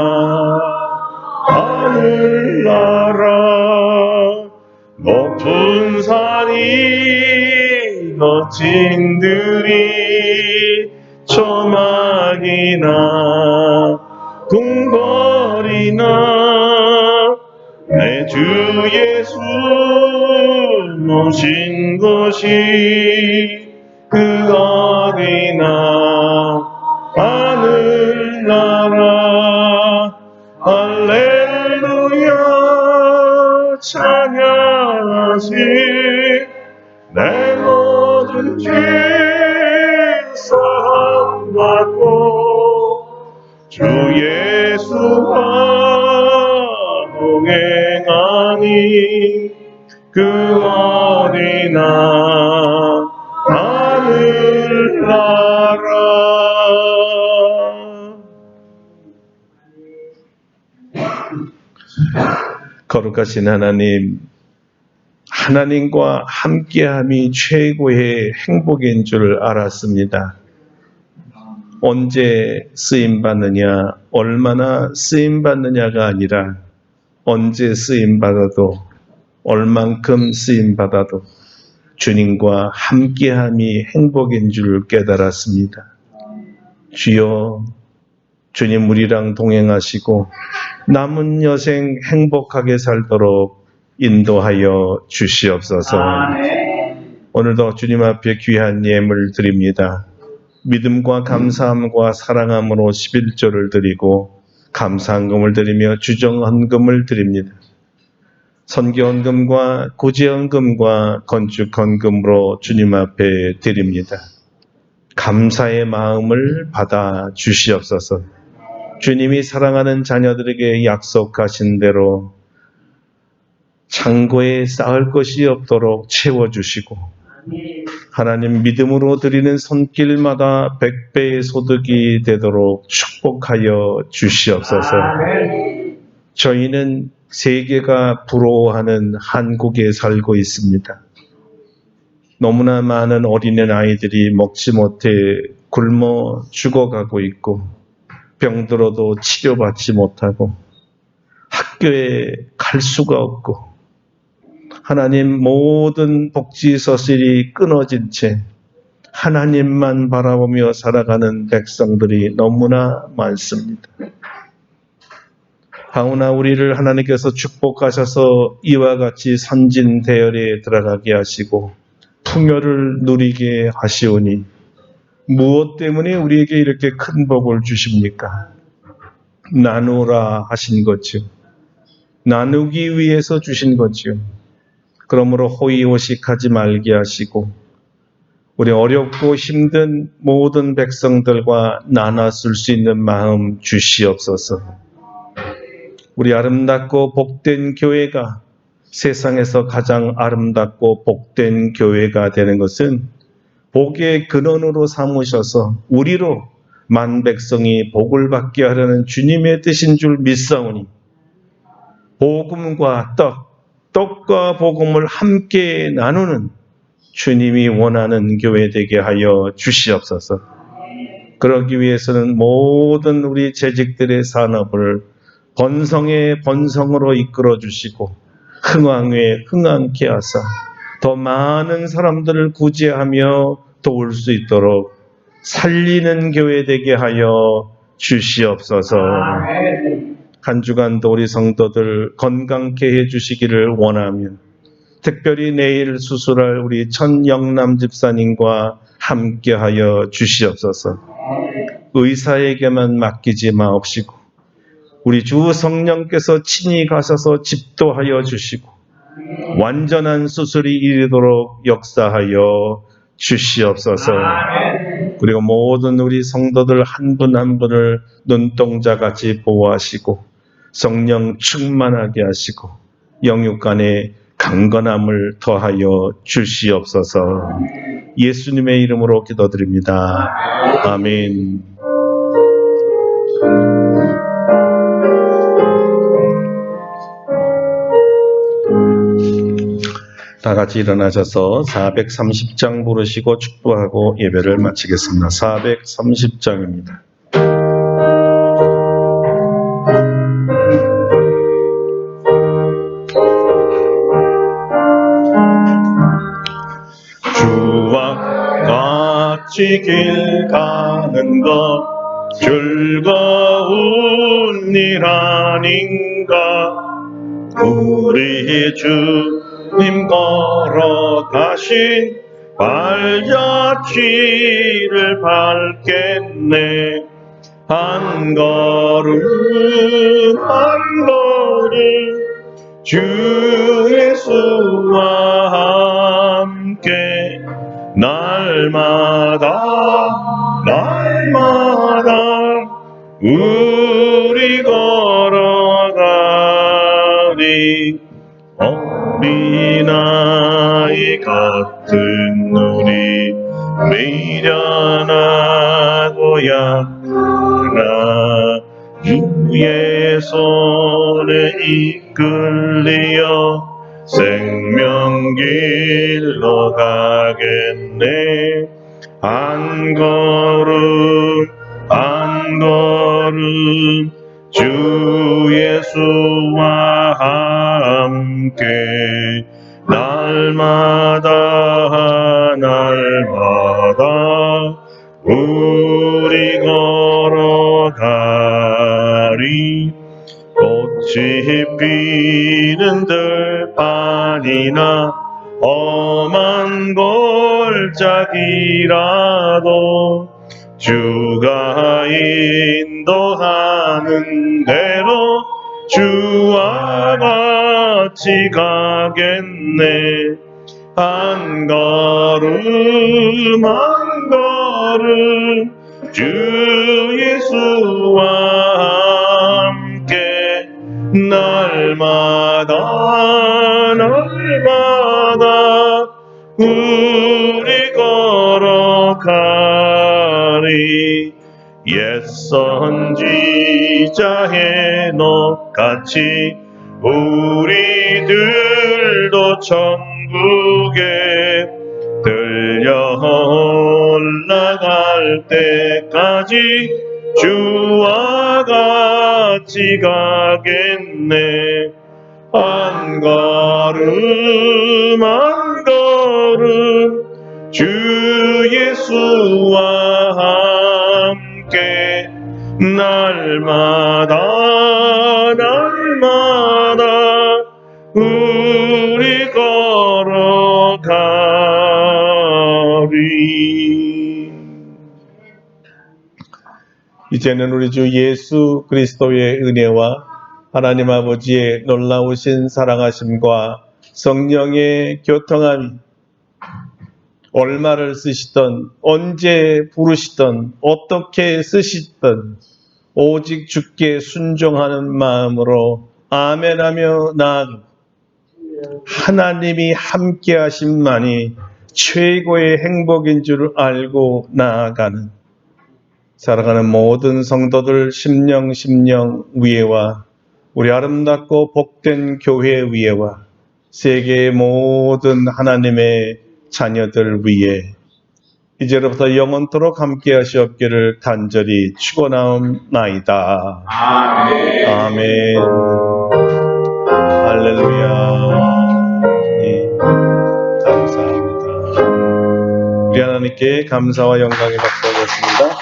S1: 하늘나라 높은 산이 멋진 들이 조막이나 궁궐이나 내 주 예수 모신 곳이 그 어디나 하늘나라 할렐루야 찬양하시 내 모든 죄 사함받고 주 예수와 동행하니 그 어디나 하늘나라. 거룩하신 하나님, 하나님과 함께함이 최고의 행복인 줄 알았습니다. 언제 쓰임받느냐, 얼마나 쓰임받느냐가 아니라 언제 쓰임받아도 얼만큼 쓰임받아도 주님과 함께함이 행복인 줄 깨달았습니다. 주여, 주님 우리랑 동행하시고 남은 여생 행복하게 살도록 인도하여 주시옵소서. 오늘도 주님 앞에 귀한 예물 드립니다. 믿음과 감사함과 사랑함으로 11조를 드리고 감사헌금을 드리며 주정헌금을 드립니다. 선교헌금과 구제헌금과 건축헌금으로 주님 앞에 드립니다. 감사의 마음을 받아 주시옵소서. 주님이 사랑하는 자녀들에게 약속하신 대로 창고에 쌓을 것이 없도록 채워주시고 하나님 믿음으로 드리는 손길마다 100배의 소득이 되도록 축복하여 주시옵소서. 저희는 세계가 부러워하는 한국에 살고 있습니다. 너무나 많은 어린아이들이 먹지 못해 굶어 죽어가고 있고 병들어도 치료받지 못하고 학교에 갈 수가 없고 하나님 모든 복지서실이 끊어진 채 하나님만 바라보며 살아가는 백성들이 너무나 많습니다. 하오나 우리를 하나님께서 축복하셔서 이와 같이 선진 대열에 들어가게 하시고 풍요를 누리게 하시오니 무엇 때문에 우리에게 이렇게 큰 복을 주십니까? 나누라 하신 거죠. 나누기 위해서 주신 거죠. 그러므로 호의호식하지 말게 하시고 우리 어렵고 힘든 모든 백성들과 나눠 쓸 수 있는 마음 주시옵소서. 우리 아름답고 복된 교회가 세상에서 가장 아름답고 복된 교회가 되는 것은 복의 근원으로 삼으셔서 우리로 만 백성이 복을 받게 하려는 주님의 뜻인 줄 믿사오니 복음과 떡과 복음을 함께 나누는 주님이 원하는 교회 되게 하여 주시옵소서. 그러기 위해서는 모든 우리 재직들의 산업을 번성의 번성으로 이끌어 주시고 흥왕에 흥왕케 하사 더 많은 사람들을 구제하며 도울 수 있도록 살리는 교회 되게 하여 주시옵소서. 한 주간도 우리 성도들 건강케 해주시기를 원하며 특별히 내일 수술할 우리 천영남 집사님과 함께하여 주시옵소서. 의사에게만 맡기지 마옵시고 우리 주 성령께서 친히 가셔서 집도하여 주시고 완전한 수술이 이르도록 역사하여 주시옵소서. 그리고 모든 우리 성도들 한 분 한 분을 눈동자같이 보호하시고 성령 충만하게 하시고 영육 간에 강건함을 더하여 주시옵소서. 예수님의 이름으로 기도드립니다. 아멘. 다 같이 일어나셔서 430장 부르시고 축복하고 예배를 마치겠습니다. 430장입니다. 주와 같이 길 가는 것 즐거운 일 아닌가. 우리 주님 걸어가신 발자취를 밟겠네. 한 걸음 한 걸음 주 예수와 함께 날마다 우리 걸어가리. 어린아이 같은 우리 미련하고 약하나 주의 손에 이끌리어 생명길로 가겠네. 한 걸음 한 걸음 주 예수와 함께 날마다 우리 걸어가리. 꽃이 피는 들판이나 험한 골짜기라도 주가 인도하는 대로 주와 같이 가겠네. 한 걸음 한 걸음 주 예수와 함께 날마다 우리 걸어가리. 옛 선지자 헤녹같이 우리들도 천국에 들려 올라갈 때까지 주와 같이 가겠네. 한 걸음 한 걸음 주 예수와 함께 날마다 우리 걸어가리. 이제는 우리 주 예수 그리스도의 은혜와 하나님 아버지의 놀라우신 사랑하심과 성령의 교통함이 얼마를 쓰시던 언제 부르시던 어떻게 쓰시던 오직 주께 순종하는 마음으로 아멘하며 나아가고 하나님이 함께 하심만이 최고의 행복인 줄 알고 나아가는 살아가는 모든 성도들 심령 위에와 우리 아름답고 복된 교회 위에와 세계의 모든 하나님의 자녀들 위에 이제로부터 영원토록 함께 하시옵기를 간절히 축원하옵나이다. 아멘. 아멘. 할렐루야. 하나님께 감사와 영광이 막서하겠습니다.